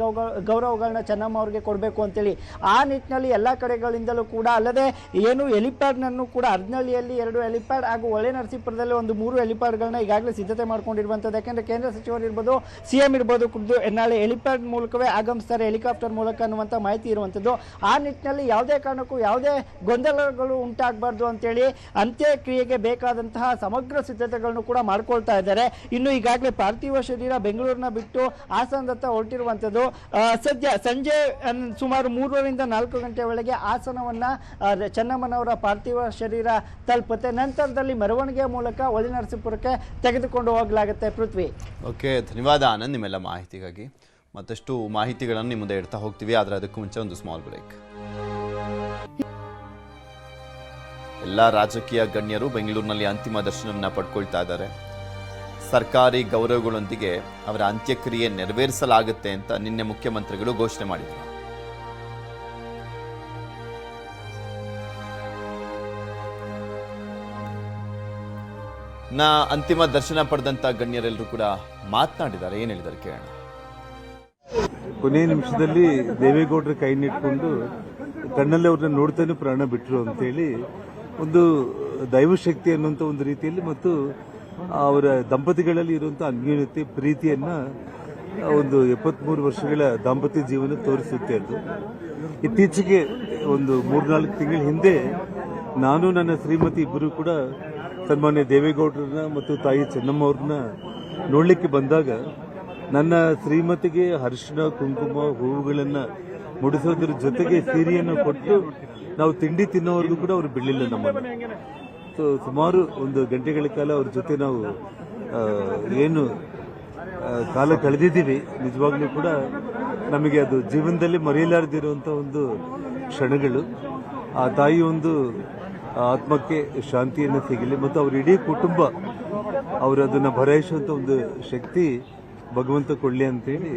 ಗೌರವಗಳನ್ನ ಚೆನ್ನಮ್ಮ ಅವರಿಗೆ ಕೊಡಬೇಕು ಅಂತೇಳಿ. ಆ ನಿಟ್ಟಿನಲ್ಲಿ ಎಲ್ಲ ಕಡೆಗಳಿಂದಲೂ ಕೂಡ ಅಲ್ಲದೆ ಏನು ಹೆಲಿಪ್ಯಾಡ್ನನ್ನು ಕೂಡ ಅರ್ನಳ್ಳಿಯಲ್ಲಿ 2 ಹೆಲಿಪ್ಯಾಡ್ ಹಾಗೂ ಹೊಳೆನರಸೀಪುರದಲ್ಲಿ 3 ಹೆಲಿಪ್ಯಾಡ್ಗಳನ್ನ ಈಗಾಗಲೇ ಸಿದ್ಧತೆ ಮಾಡ್ಕೊಂಡಿರುವಂಥದ್ದು. ಯಾಕೆಂದ್ರೆ ಕೇಂದ್ರ ಸಚಿವರು ಇರ್ಬೋದು, CM ಇರ್ಬೋದು, ಖುದ್ದು ನಾಳೆ ಹೆಲಿಪ್ಯಾಡ್ ಮೂಲಕವೇ ಆಗಮಿಸ್ತಾರೆ, ಹೆಲಿಕಾಪ್ಟರ್ ಮೂಲಕ ಅನ್ನುವಂಥ ಮಾಹಿತಿ ಇರುವಂಥದ್ದು. ಆ ನಿಟ್ಟಿನಲ್ಲಿ ಯಾವುದೇ ಕಾರಣಕ್ಕೂ ಯಾವುದೇ ಗೊಂದಲಗಳು ಉಂಟಾಗಬಾರ್ದು ಅಂತೇಳಿ ಅಂತ್ಯಕ್ರಿಯೆಗೆ ಬೇಕಾದಂತಹ ಸಮಗ್ರ ಸಿದ್ಧತೆಗಳನ್ನು ಕೂಡ ಮಾಡ್ಕೊಳ್ತಾ ಇದ್ದಾರೆ. ಇನ್ನು ಈಗಾಗಲೇ ಪಾರ್ಥಿವ ಶರೀರ ಬೆಂಗಳೂರಿನ ಬಿಟ್ಟು ಹಾಸನದತ್ತ ಹೊರಟಿರುವಂಥದ್ದು. ಸದ್ಯ ಸಂಜೆ ಸುಮಾರು 3ರಿಂದ 4 ಗಂಟೆ ವೇಳೆಗೆ ಹಾಸನವನ್ನ ಚೆನ್ನಮ್ಮನವರ ಪಾರ್ಥಿವ ಶರೀರ ತಲುಪುತ್ತೆ. ನಂತರದಲ್ಲಿ ಮೆರವಣಿಗೆಯ ಮೂಲಕ ಹೊಳೆನರಸೀಪುರಕ್ಕೆ ತೆಗೆದುಕೊಂಡು ಹೋಗಲಾಗುತ್ತೆ. ಪೃಥ್ವಿ. ಓಕೆ, ಧನ್ಯವಾದ ಆನಂದ್ ನಿಮ್ಮೆಲ್ಲ ಮಾಹಿತಿಗಾಗಿ. ಮತ್ತಷ್ಟು ಮಾಹಿತಿಗಳನ್ನು ನಿಮ್ಮ ಮುಂದೆ ಇಡ್ತಾ ಹೋಗ್ತೀವಿ. ಆದರೆ ಅದಕ್ಕೂ ಮುಂಚೆ ಒಂದು ಸ್ಮಾಲ್ ಬ್ರೇಕ್. ಎಲ್ಲ ರಾಜಕೀಯ ಗಣ್ಯರು ಬೆಂಗಳೂರಿನಲ್ಲಿ ಅಂತಿಮ ದರ್ಶನವನ್ನು ಪಡ್ಕೊಳ್ತಾ ಇದ್ದಾರೆ. ಸರ್ಕಾರಿ ಗೌರವಗಳೊಂದಿಗೆ ಅವರ ಅಂತ್ಯಕ್ರಿಯೆ ನೆರವೇರಿಸಲಾಗುತ್ತೆ ಅಂತ ನಿನ್ನೆ ಮುಖ್ಯಮಂತ್ರಿಗಳು ಘೋಷಣೆ ಮಾಡಿದರು. ಅಂತಿಮ ದರ್ಶನ ಪಡೆದಂಥ ಗಣ್ಯರೆಲ್ಲರೂ ಕೂಡ ಮಾತನಾಡಿದ್ದಾರೆ. ಏನು ಹೇಳಿದ್ದಾರೆ ಕೇಳೋಣ. ಕೊನೆಯ ನಿಮಿಷದಲ್ಲಿ ದೇವೇಗೌಡರ ಕೈ ನಿಟ್ಕೊಂಡು ಕಣ್ಣಲ್ಲಿ ಅವ್ರನ್ನ ನೋಡ್ತಾನೆ ಪ್ರಾಣ ಬಿಟ್ಟರು ಅಂತೇಳಿ ಒಂದು ದೈವಶಕ್ತಿ ಅನ್ನುವಂಥ ಒಂದು ರೀತಿಯಲ್ಲಿ ಮತ್ತು ಅವರ ದಂಪತಿಗಳಲ್ಲಿ ಇರುವಂಥ ಅನ್ಯೋನ್ಯತೆ ಪ್ರೀತಿಯನ್ನ ಒಂದು 73 ವರ್ಷಗಳ ದಾಂಪತ್ಯ ಜೀವನ ತೋರಿಸುತ್ತೆ. ಅದು ಇತ್ತೀಚೆಗೆ ಒಂದು 3-4 ತಿಂಗಳ ಹಿಂದೆ ನಾನು ನನ್ನ ಶ್ರೀಮತಿ ಇಬ್ಬರು ಕೂಡ ಸನ್ಮಾನ್ಯ ದೇವೇಗೌಡರನ್ನ ಮತ್ತು ತಾಯಿ ಚೆನ್ನಮ್ಮ ಅವ್ರನ್ನ ನೋಡ್ಲಿಕ್ಕೆ ಬಂದಾಗ ನನ್ನ ಶ್ರೀಮತಿಗೆ ಅರಿಶಿಣ ಕುಂಕುಮ ಹೂವುಗಳನ್ನ ಮುಡಿಸೋದ್ರ ಜೊತೆಗೆ ಸೀರೆಯನ್ನು ಕೊಟ್ಟು ನಾವು ತಿಂಡಿ ತಿನ್ನೋವರೆಗೂ ಕೂಡ ಅವರು ಬಿಡಲಿಲ್ಲ ನಮ್ಮನ್ನು. ಸೊ ಸುಮಾರು ಒಂದು ಗಂಟೆಗಳ ಕಾಲ ಅವ್ರ ಜೊತೆ ನಾವು ಏನು ಕಾಲ ಕಳೆದಿದ್ದೀವಿ. ನಿಜವಾಗ್ಲೂ ಕೂಡ ನಮಗೆ ಅದು ಜೀವನದಲ್ಲಿ ಮರೆಯಲಾರದಿರುವಂಥ ಒಂದು ಕ್ಷಣಗಳು. ಆ ತಾಯಿ ಒಂದು ಆತ್ಮಕ್ಕೆ ಶಾಂತಿಯನ್ನು ಸಿಗಲಿ ಮತ್ತು ಅವ್ರ ಇಡೀ ಕುಟುಂಬ ಅವರು ಅದನ್ನು ಭರೈಸುವಂಥ ಒಂದು ಶಕ್ತಿ ಭಗವಂತ ಕೊಡಲಿ ಅಂತೇಳಿ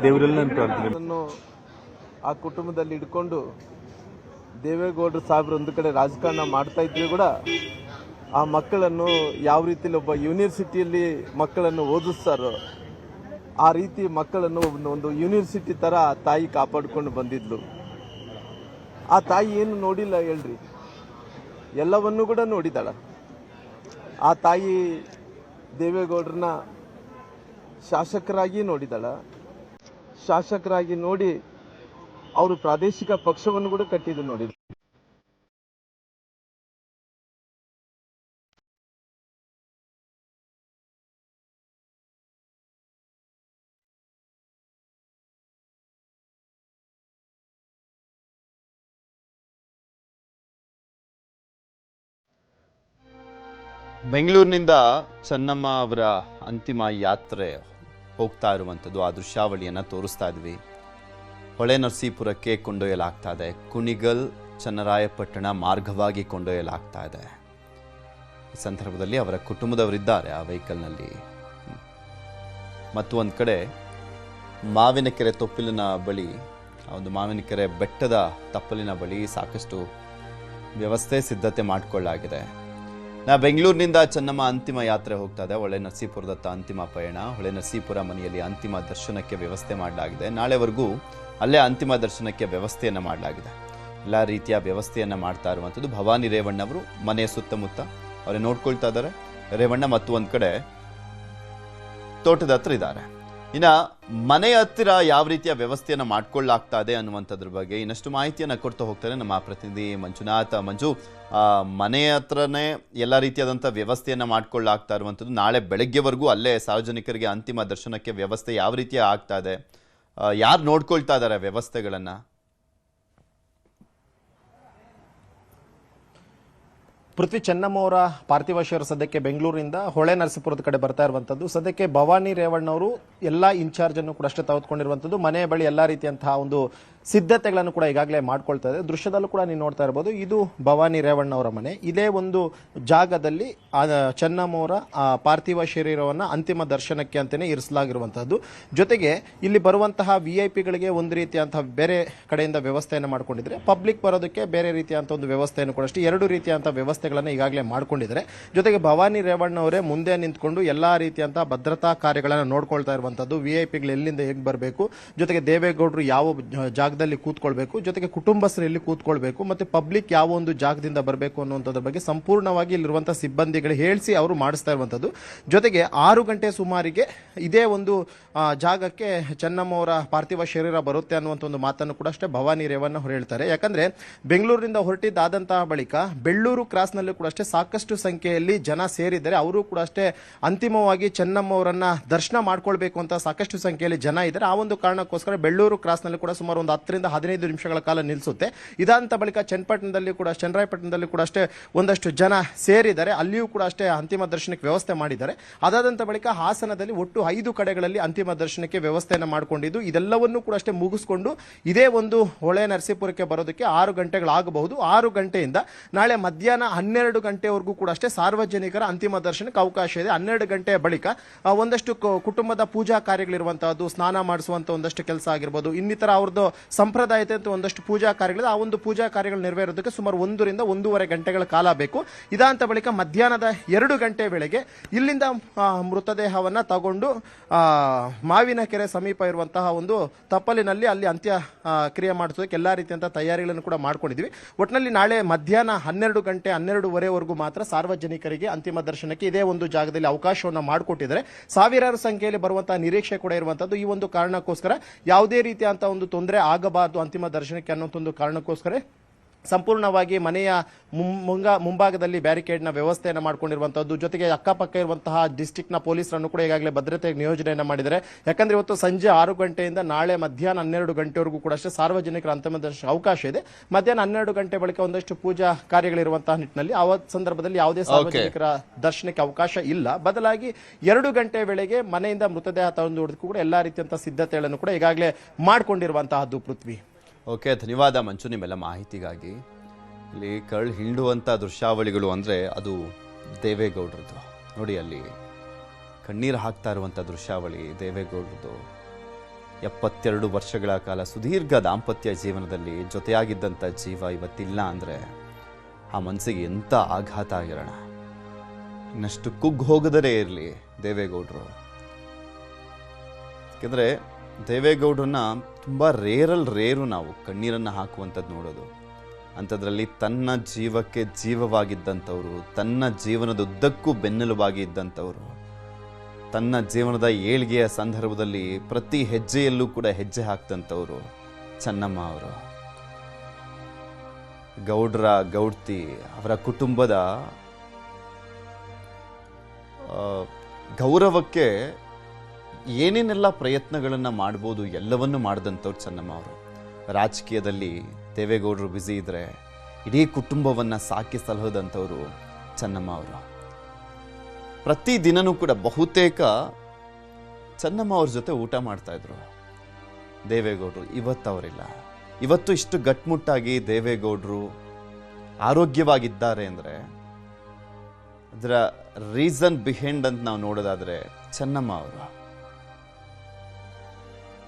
ದೇವರಲ್ಲಿ ನಾನು ಪ್ರಾರ್ಥನೆ. ಆ ಕುಟುಂಬದಲ್ಲಿ ಇಟ್ಕೊಂಡು ದೇವೇಗೌಡರು ಸಾಹೇಬ್ರು ಒಂದು ಕಡೆ ರಾಜಕಾರಣ ಮಾಡ್ತಾ ಇದ್ರು ಕೂಡ ಆ ಮಕ್ಕಳನ್ನು ಯಾವ ರೀತಿಯಲ್ಲಿ ಒಬ್ಬ ಯೂನಿವರ್ಸಿಟಿಯಲ್ಲಿ ಮಕ್ಕಳನ್ನು ಓದಿಸ್ತಾರೋ ಆ ರೀತಿ ಮಕ್ಕಳನ್ನು ಒಂದು ಯೂನಿವರ್ಸಿಟಿ ಥರ ಆ ತಾಯಿ ಕಾಪಾಡಿಕೊಂಡು ಬಂದಿದ್ಲು. ಆ ತಾಯಿ ಏನು ನೋಡಿಲ್ಲ ಹೇಳ್ರಿ, ಎಲ್ಲವನ್ನೂ ಕೂಡ ನೋಡಿದಾಳ. ಆ ತಾಯಿ ದೇವೇಗೌಡರನ್ನ ಶಾಸಕರಾಗಿ ನೋಡಿದಾಳ. ಶಾಸಕರಾಗಿ ನೋಡಿ ಅವರು ಪ್ರಾದೇಶಿಕ ಪಕ್ಷವನ್ನು ಕೂಡ ಕಟ್ಟಿದ್ದು ನೋಡಿದ್ರು. ಬೆಂಗಳೂರಿನಿಂದ ಚೆನ್ನಮ್ಮ ಅವರ ಅಂತಿಮ ಯಾತ್ರೆ ಹೋಗ್ತಾ ಇರುವಂಥದ್ದು ಆ ದೃಶ್ಯಾವಳಿಯನ್ನು ತೋರಿಸ್ತಾ ಇದ್ವಿ. ಹೊಳೆ ನರಸೀಪುರಕ್ಕೆ ಕೊಂಡೊಯ್ಯಲಾಗ್ತಾ ಇದೆ. ಕುಣಿಗಲ್ ಚನ್ನರಾಯಪಟ್ಟಣ ಮಾರ್ಗವಾಗಿ ಕೊಂಡೊಯ್ಯಲಾಗ್ತಾ ಇದೆ. ಈ ಸಂದರ್ಭದಲ್ಲಿ ಅವರ ಕುಟುಂಬದವರಿದ್ದಾರೆ ಆ ವೆಹಿಕಲ್ನಲ್ಲಿ. ಮತ್ತು ಒಂದು ಕಡೆ ಮಾವಿನಕೆರೆ ತೊಪ್ಪಲಿನ ಬಳಿ, ಒಂದು ಮಾವಿನಕೆರೆ ಬೆಟ್ಟದ ತಪ್ಪಲಿನ ಬಳಿ ಸಾಕಷ್ಟು ವ್ಯವಸ್ಥೆ ಸಿದ್ಧತೆ ಮಾಡಿಕೊಳ್ಳಲಾಗಿದೆ. ಬೆಂಗಳೂರಿನಿಂದ ಚೆನ್ನಮ್ಮ ಅಂತಿಮ ಯಾತ್ರೆ ಹೋಗ್ತಾ ಇದೆ. ಹೊಳೆ ನರಸೀಪುರದತ್ತ ಅಂತಿಮ ಪಯಣ. ಹೊಳೆ ನರಸೀಪುರ ಮನೆಯಲ್ಲಿ ಅಂತಿಮ ದರ್ಶನಕ್ಕೆ ವ್ಯವಸ್ಥೆ ಮಾಡಲಾಗಿದೆ. ನಾಳೆವರೆಗೂ ಅಲ್ಲೇ ಅಂತಿಮ ದರ್ಶನಕ್ಕೆ ವ್ಯವಸ್ಥೆಯನ್ನು ಮಾಡಲಾಗಿದೆ. ಎಲ್ಲ ರೀತಿಯ ವ್ಯವಸ್ಥೆಯನ್ನು ಮಾಡ್ತಾ ಇರುವಂಥದ್ದು ಭವಾನಿ ರೇವಣ್ಣ ಅವರು ಮನೆಯ ಸುತ್ತಮುತ್ತ ಅವರೇ ನೋಡ್ಕೊಳ್ತಾ ಇದ್ದಾರೆ. ರೇವಣ್ಣ ಮತ್ತು ಒಂದು ಕಡೆ ತೋಟದ ಹತ್ರ ಇದ್ದಾರೆ. ಇನ್ನು ಮನೆಯ ಹತ್ತಿರ ಯಾವ ರೀತಿಯ ವ್ಯವಸ್ಥೆಯನ್ನು ಮಾಡ್ಕೊಳ್ಳಾಗ್ತಾ ಇದೆ ಅನ್ನುವಂಥದ್ರ ಬಗ್ಗೆ ಇನ್ನಷ್ಟು ಮಾಹಿತಿಯನ್ನು ಕೊಡ್ತಾ ಹೋಗ್ತಾರೆ ನಮ್ಮ ಪ್ರತಿನಿಧಿ ಮಂಜುನಾಥ್. ಮಂಜು, ಮನೆಯ ಹತ್ರನೇ ಎಲ್ಲ ರೀತಿಯಾದಂಥ ವ್ಯವಸ್ಥೆಯನ್ನು ಮಾಡ್ಕೊಳ್ಳಾಗ್ತಾ ಇರುವಂಥದ್ದು. ನಾಳೆ ಬೆಳಗ್ಗೆವರೆಗೂ ಅಲ್ಲೇ ಸಾರ್ವಜನಿಕರಿಗೆ ಅಂತಿಮ ದರ್ಶನಕ್ಕೆ ವ್ಯವಸ್ಥೆ ಯಾವ ರೀತಿ ಆಗ್ತಾ ಇದೆ, ಯಾರು ನೋಡ್ಕೊಳ್ತಾ ಇದ್ದಾರೆ ವ್ಯವಸ್ಥೆಗಳನ್ನು? ಪೃಥ್ವಿ, ಚೆನ್ನಮ್ಮ ಅವರ ಪಾರ್ಥಿವ ಶರೀರ ಸದ್ಯಕ್ಕೆ ಬೆಂಗಳೂರಿನಿಂದ ಹೊಳೆ ನರಸೀಪುರದ ಕಡೆ ಬರ್ತಾ ಇರುವಂತದ್ದು. ಸದ್ಯಕ್ಕೆ ಭವಾನಿ ರೇವಣ್ಣ ಅವರು ಎಲ್ಲಾ ಇನ್ಚಾರ್ಜ್ ಅನ್ನು ಕೂಡ ಅಷ್ಟೇ ತೆಗೆದುಕೊಂಡಿರುವಂತದ್ದು. ಮನೆಯ ಬಳಿ ಎಲ್ಲಾ ರೀತಿಯಂತಹ ಒಂದು ಸಿದ್ಧತೆಗಳನ್ನು ಕೂಡ ಈಗಾಗಲೇ ಮಾಡ್ಕೊಳ್ತಾ ಇದೆ. ದೃಶ್ಯದಲ್ಲೂ ಕೂಡ ನೀವು ನೋಡ್ತಾ ಇರಬಹುದು, ಇದು ಭವಾನಿ ರೇವಣ್ಣ ಅವರ ಮನೆ. ಇದೇ ಒಂದು ಜಾಗದಲ್ಲಿ ಚೆನ್ನಮ್ಮ ಅವರ ಪಾರ್ಥಿವ ಶರೀರವನ್ನ ಅಂತಿಮ ದರ್ಶನಕ್ಕೆ ಅಂತಾನೆ ಇರಿಸಲಾಗಿರುವಂತಹದ್ದು. ಜೊತೆಗೆ ಇಲ್ಲಿ ಬರುವಂತಹ ವಿಐಪಿಗಳಿಗೆ ಒಂದು ರೀತಿಯಂತಹ ಬೇರೆ ಕಡೆಯಿಂದ ವ್ಯವಸ್ಥೆಯನ್ನು ಮಾಡ್ಕೊಂಡಿದ್ರೆ, ಪಬ್ಲಿಕ್ ಬರೋದಕ್ಕೆ ಬೇರೆ ರೀತಿಯಂತಹ ಒಂದು ವ್ಯವಸ್ಥೆಯನ್ನು ಕೂಡ ಅಷ್ಟೇ ಎರಡು ರೀತಿಯಂತಹ ವ್ಯವಸ್ಥೆಗಳನ್ನು ಈಗಾಗಲೇ ಮಾಡ್ಕೊಂಡಿದ್ದಾರೆ. ಜೊತೆಗೆ ಭವಾನಿ ರೇವಣ್ಣ ಅವರೇ ಮುಂದೆ ನಿಂತ್ಕೊಂಡು ಎಲ್ಲಾ ರೀತಿಯಂತಹ ಭದ್ರತಾ ಕಾರ್ಯಗಳನ್ನು ನೋಡ್ಕೊಳ್ತಾ ಇರುವಂತದ್ದು. ವಿಐಪಿಗಳು ಎಲ್ಲಿಂದ ಹೇಗೆ ಬರಬೇಕು, ಜೊತೆಗೆ ದೇವೇಗೌಡರು ಯಾವ ಜಾಗದಲ್ಲಿ ಕೂತ್ಕೊಳ್ಬೇಕು, ಜೊತೆಗೆ ಕುಟುಂಬಸ್ಥರು ಎಲ್ಲಿ ಕೂತ್ಕೊಳ್ಬೇಕು, ಮತ್ತೆ ಪಬ್ಲಿಕ್ ಯಾವ ಒಂದು ಜಾಗದಿಂದ ಬರಬೇಕು ಅನ್ನುವಂಥದ್ರ ಬಗ್ಗೆ ಸಂಪೂರ್ಣವಾಗಿ ಇಲ್ಲಿರುವಂತಹ ಸಿಬ್ಬಂದಿಗಳು ಹೇಳಿಸಿ ಅವರು ಮಾಡಿಸ್ತಾ ಇರುವಂತದ್ದು. ಜೊತೆಗೆ 6 ಗಂಟೆ ಸುಮಾರಿಗೆ ಇದೇ ಒಂದು ಜಾಗಕ್ಕೆ ಚೆನ್ನಮ್ಮ ಅವರ ಪಾರ್ಥಿವ ಶರೀರ ಬರುತ್ತೆ ಅನ್ನುವಂಥ ಒಂದು ಮಾತನ್ನು ಕೂಡ ಅಷ್ಟೇ ಭವಾನಿ ರೇವಣ್ಣ ಅವರು ಹೇಳ್ತಾರೆ. ಯಾಕಂದ್ರೆ ಬೆಂಗಳೂರಿನಿಂದ ಹೊರಟಿದ್ದಾದಂತಹ ಬಳಿಕ ಬೆಳ್ಳೂರು ಕ್ರಾಸ್ನಲ್ಲೂ ಕೂಡ ಅಷ್ಟೇ ಸಾಕಷ್ಟು ಸಂಖ್ಯೆಯಲ್ಲಿ ಜನ ಸೇರಿದ್ದಾರೆ. ಅವರು ಕೂಡ ಅಷ್ಟೇ ಅಂತಿಮವಾಗಿ ಚೆನ್ನಮ್ಮ ಅವರನ್ನ ದರ್ಶನ ಮಾಡ್ಕೊಳ್ಬೇಕು ಅಂತ ಸಾಕಷ್ಟು ಸಂಖ್ಯೆಯಲ್ಲಿ ಜನ ಇದ್ದಾರೆ. ಆ ಒಂದು ಕಾರಣಕ್ಕೋಸ್ಕರ ಬೆಳ್ಳೂರು ಕ್ರಾಸ್ನಲ್ಲಿ ಕೂಡ ಸುಮಾರು ಒಂದು 10 ರಿಂದ 15 ನಿಮಿಷಗಳ ಕಾಲ ನಿಲ್ಲಿಸುತ್ತೆ. ಇದಾದಂತ ಬಳಿಕ ಚನ್ನರಾಯಪಟ್ಟಣದಲ್ಲಿ ಕೂಡ ಅಷ್ಟೇ ಒಂದಷ್ಟು ಜನ ಸೇರಿದ್ದಾರೆ. ಅಲ್ಲಿಯೂ ಕೂಡ ಅಷ್ಟೇ ಅಂತಿಮ ದರ್ಶನಕ್ಕೆ ವ್ಯವಸ್ಥೆ ಮಾಡಿದ್ದಾರೆ. ಅದಾದಂತ ಬಳಿಕ ಹಾಸನದಲ್ಲಿ ಒಟ್ಟು 5 ಕಡೆಗಳಲ್ಲಿ ಅಂತಿಮ ದರ್ಶನಕ್ಕೆ ವ್ಯವಸ್ಥೆಯನ್ನು ಮಾಡಿಕೊಂಡಿದ್ದು, ಇದೆಲ್ಲವನ್ನೂ ಕೂಡ ಅಷ್ಟೇ ಮುಗಿಸಿಕೊಂಡು ಇದೇ ಒಂದು ಹೊಳೆ ನರಸೀಪುರಕ್ಕೆ ಬರೋದಕ್ಕೆ 6 ಗಂಟೆಗಳಾಗಬಹುದು. 6 ಗಂಟೆಯಿಂದ ನಾಳೆ ಮಧ್ಯಾಹ್ನ 12 ಗಂಟೆವರೆಗೂ ಕೂಡ ಅಷ್ಟೇ ಸಾರ್ವಜನಿಕರ ಅಂತಿಮ ದರ್ಶನಕ್ಕೆ ಅವಕಾಶ ಇದೆ. 12 ಗಂಟೆಯ ಬಳಿಕ ಒಂದಷ್ಟು ಕುಟುಂಬದ ಪೂಜಾ ಕಾರ್ಯಗಳಿರುವಂತಹದ್ದು, ಸ್ನಾನ ಮಾಡಿಸುವಂತ ಒಂದಷ್ಟು ಕೆಲಸ ಆಗಿರ್ಬೋದು, ಇನ್ನಿತರ ಅವ್ರದ್ದು ಸಂಪ್ರದಾಯತೆ ಅಂತ ಒಂದಷ್ಟು ಪೂಜಾ ಕಾರ್ಯಗಳಿದೆ. ಆ ಒಂದು ಪೂಜಾ ಕಾರ್ಯಗಳು ನೆರವೇರೋದಕ್ಕೆ ಸುಮಾರು 1 ರಿಂದ 1.5 ಗಂಟೆಗಳ ಕಾಲ ಬೇಕು. ಇದಾಂತ ಬಳಿಕ ಮಧ್ಯಾಹ್ನದ 2 ಗಂಟೆ ವೇಳೆಗೆ ಇಲ್ಲಿಂದ ಮೃತದೇಹವನ್ನ ತಗೊಂಡು ಮಾವಿನ ಕೆರೆ ಸಮೀಪ ಇರುವಂತಹ ಒಂದು ತಪ್ಪಲಿನಲ್ಲಿ ಅಲ್ಲಿ ಅಂತ್ಯ ಕ್ರಿಯೆ ಮಾಡಿಸೋದಕ್ಕೆ ಎಲ್ಲಾ ರೀತಿಯಂತಹ ತಯಾರಿಗಳನ್ನು ಕೂಡ ಮಾಡ್ಕೊಂಡಿದ್ವಿ. ಒಟ್ಟಿನಲ್ಲಿ ನಾಳೆ ಮಧ್ಯಾಹ್ನ 12 ಗಂಟೆ 12:30ವರೆಗೂ ಮಾತ್ರ ಸಾರ್ವಜನಿಕರಿಗೆ ಅಂತಿಮ ದರ್ಶನಕ್ಕೆ ಇದೇ ಒಂದು ಜಾಗದಲ್ಲಿ ಅವಕಾಶವನ್ನು ಮಾಡಿಕೊಟ್ಟಿದ್ದಾರೆ. ಸಾವಿರಾರು ಸಂಖ್ಯೆಯಲ್ಲಿ ಬರುವಂತಹ ನಿರೀಕ್ಷೆ ಕೂಡ ಇರುವಂತದ್ದು. ಈ ಒಂದು ಕಾರಣಕ್ಕೋಸ್ಕರ ಯಾವುದೇ ರೀತಿಯಂತಹ ಒಂದು ತೊಂದರೆ ಆಗಬಾರದು ಅಂತಿಮ ದರ್ಶನಕ್ಕೆ ಅನ್ನೋ ಒಂದು ಕಾರಣಕ್ಕೋಸ್ಕರ ಸಂಪೂರ್ಣವಾಗಿ ಮನೆಯ ಮುಂಭಾಗದಲ್ಲಿ ಬ್ಯಾರಿಕೇಡ್ನ ವ್ಯವಸ್ಥೆಯನ್ನು ಮಾಡ್ಕೊಂಡಿರುವಂತದ್ದು. ಜೊತೆಗೆ ಅಕ್ಕಪಕ್ಕ ಇರುವಂತಹ ಡಿಸ್ಟಿಕ್ನ ಪೊಲೀಸರನ್ನು ಕೂಡ ಈಗಾಗಲೇ ಭದ್ರತೆಗೆ ನಿಯೋಜನೆಯನ್ನು ಮಾಡಿದ್ದಾರೆ. ಯಾಕಂದ್ರೆ ಇವತ್ತು ಸಂಜೆ 6 ಗಂಟೆಯಿಂದ ನಾಳೆ ಮಧ್ಯಾಹ್ನ 12 ಗಂಟೆವರೆಗೂ ಕೂಡ ಅಷ್ಟೇ ಸಾರ್ವಜನಿಕರ ಅಂತಿಮ ದರ್ಶನ ಅವಕಾಶ ಇದೆ. ಮಧ್ಯಾಹ್ನ 12 ಗಂಟೆ ಬಳಿಕ ಒಂದಷ್ಟು ಪೂಜಾ ಕಾರ್ಯಗಳಿರುವಂತಹ ನಿಟ್ಟಿನಲ್ಲಿ ಆ ಸಂದರ್ಭದಲ್ಲಿ ಯಾವುದೇ ಸಾರ್ವಜನಿಕರ ದರ್ಶನಕ್ಕೆ ಅವಕಾಶ ಇಲ್ಲ. ಬದಲಾಗಿ 2 ಗಂಟೆ ವೇಳೆಗೆ ಮನೆಯಿಂದ ಮೃತದೇಹ ತಂದುಕೊಳ್ಳೋದಕ್ಕೂ ಕೂಡ ಎಲ್ಲಾ ರೀತಿಯಂತಹ ಸಿದ್ಧತೆಗಳನ್ನು ಕೂಡ ಈಗಾಗಲೇ ಮಾಡಿಕೊಂಡಿರುವಂತಹದ್ದು. ಪೃಥ್ವಿ. ಓಕೆ, ಧನ್ಯವಾದ ಮಂಚು ನಿಮ್ಮೆಲ್ಲ ಮಾಹಿತಿಗಾಗಿ. ಇಲ್ಲಿ ಕಳ್ಳು ಹಿಂಡುವಂಥ ದೃಶ್ಯಾವಳಿಗಳು ಅಂದರೆ ಅದು ದೇವೇಗೌಡರದ್ದು. ನೋಡಿ, ಅಲ್ಲಿ ಕಣ್ಣೀರು ಹಾಕ್ತಾ ಇರುವಂಥ ದೃಶ್ಯಾವಳಿ ದೇವೇಗೌಡರದ್ದು. 72 ವರ್ಷಗಳ ಕಾಲ ಸುದೀರ್ಘ ದಾಂಪತ್ಯ ಜೀವನದಲ್ಲಿ ಜೊತೆಯಾಗಿದ್ದಂಥ ಜೀವ ಇವತ್ತಿಲ್ಲ ಅಂದರೆ ಆ ಮನಸ್ಸಿಗೆ ಎಂಥ ಆಘಾತ ಆಗಿರೋಣ. ಇನ್ನಷ್ಟು ಕುಗ್ಗಿ ಹೋಗದರೆ ಇರಲಿ ದೇವೇಗೌಡರು. ಯಾಕೆಂದರೆ ದೇವೇಗೌಡರನ್ನ ತುಂಬ ರೇರು ನಾವು ಕಣ್ಣೀರನ್ನು ಹಾಕುವಂಥದ್ದು ನೋಡೋದು. ಅಂಥದ್ರಲ್ಲಿ ತನ್ನ ಜೀವಕ್ಕೆ ಜೀವವಾಗಿದ್ದಂಥವ್ರು, ತನ್ನ ಜೀವನದ ಉದ್ದಕ್ಕೂ ಬೆನ್ನೆಲುಬಾಗಿ ಇದ್ದಂಥವ್ರು, ತನ್ನ ಜೀವನದ ಏಳ್ಗೆಯ ಸಂದರ್ಭದಲ್ಲಿ ಪ್ರತಿ ಹೆಜ್ಜೆಯಲ್ಲೂ ಕೂಡ ಹೆಜ್ಜೆ ಹಾಕ್ತಂಥವ್ರು ಚೆನ್ನಮ್ಮ ಅವರು. ಗೌಡ್ರ ಗೌಡ್ತಿ ಅವರ ಕುಟುಂಬದ ಗೌರವಕ್ಕೆ ಏನೇನೆಲ್ಲ ಪ್ರಯತ್ನಗಳನ್ನು ಮಾಡ್ಬೋದು ಎಲ್ಲವನ್ನೂ ಮಾಡಿದಂಥವ್ರು ಚೆನ್ನಮ್ಮ ಅವರು. ರಾಜಕೀಯದಲ್ಲಿ ದೇವೇಗೌಡರು ಬ್ಯುಸಿ ಇದ್ದರೆ ಇಡೀ ಕುಟುಂಬವನ್ನು ಸಾಕಿ ಸಲಹದಂಥವ್ರು ಚೆನ್ನಮ್ಮ ಅವರು. ಪ್ರತಿದಿನನೂ ಕೂಡ ಬಹುತೇಕ ಚೆನ್ನಮ್ಮ ಅವ್ರ ಜೊತೆ ಊಟ ಮಾಡ್ತಾಯಿದ್ರು ದೇವೇಗೌಡರು. ಇವತ್ತು ಅವರಿಲ್ಲ. ಇವತ್ತು ಇಷ್ಟು ಗಟ್ಮುಟ್ಟಾಗಿ ದೇವೇಗೌಡರು ಆರೋಗ್ಯವಾಗಿದ್ದಾರೆ ಅಂದರೆ ಅದರ ರೀಸನ್ ಬಿಹೈಂಡ್ ಅಂತ ನಾವು ನೋಡೋದಾದರೆ ಚೆನ್ನಮ್ಮ ಅವರು.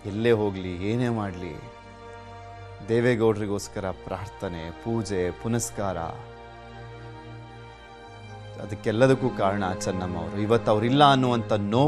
ಎಲ್ಲೇ ಹೋಗಲಿ, ಏನೇ ಮಾಡಲಿ, ದೇವೇಗೌಡರಿಗೋಸ್ಕರ ಪ್ರಾರ್ಥನೆ, ಪೂಜೆ, ಪುನಸ್ಕಾರ, ಅದಕ್ಕೆಲ್ಲದಕ್ಕೂ ಕಾರಣ ಚೆನ್ನಮ್ಮ ಅವರು. ಇವತ್ತು ಅವರಿಲ್ಲ ಅನ್ನುವಂಥ ನೋವು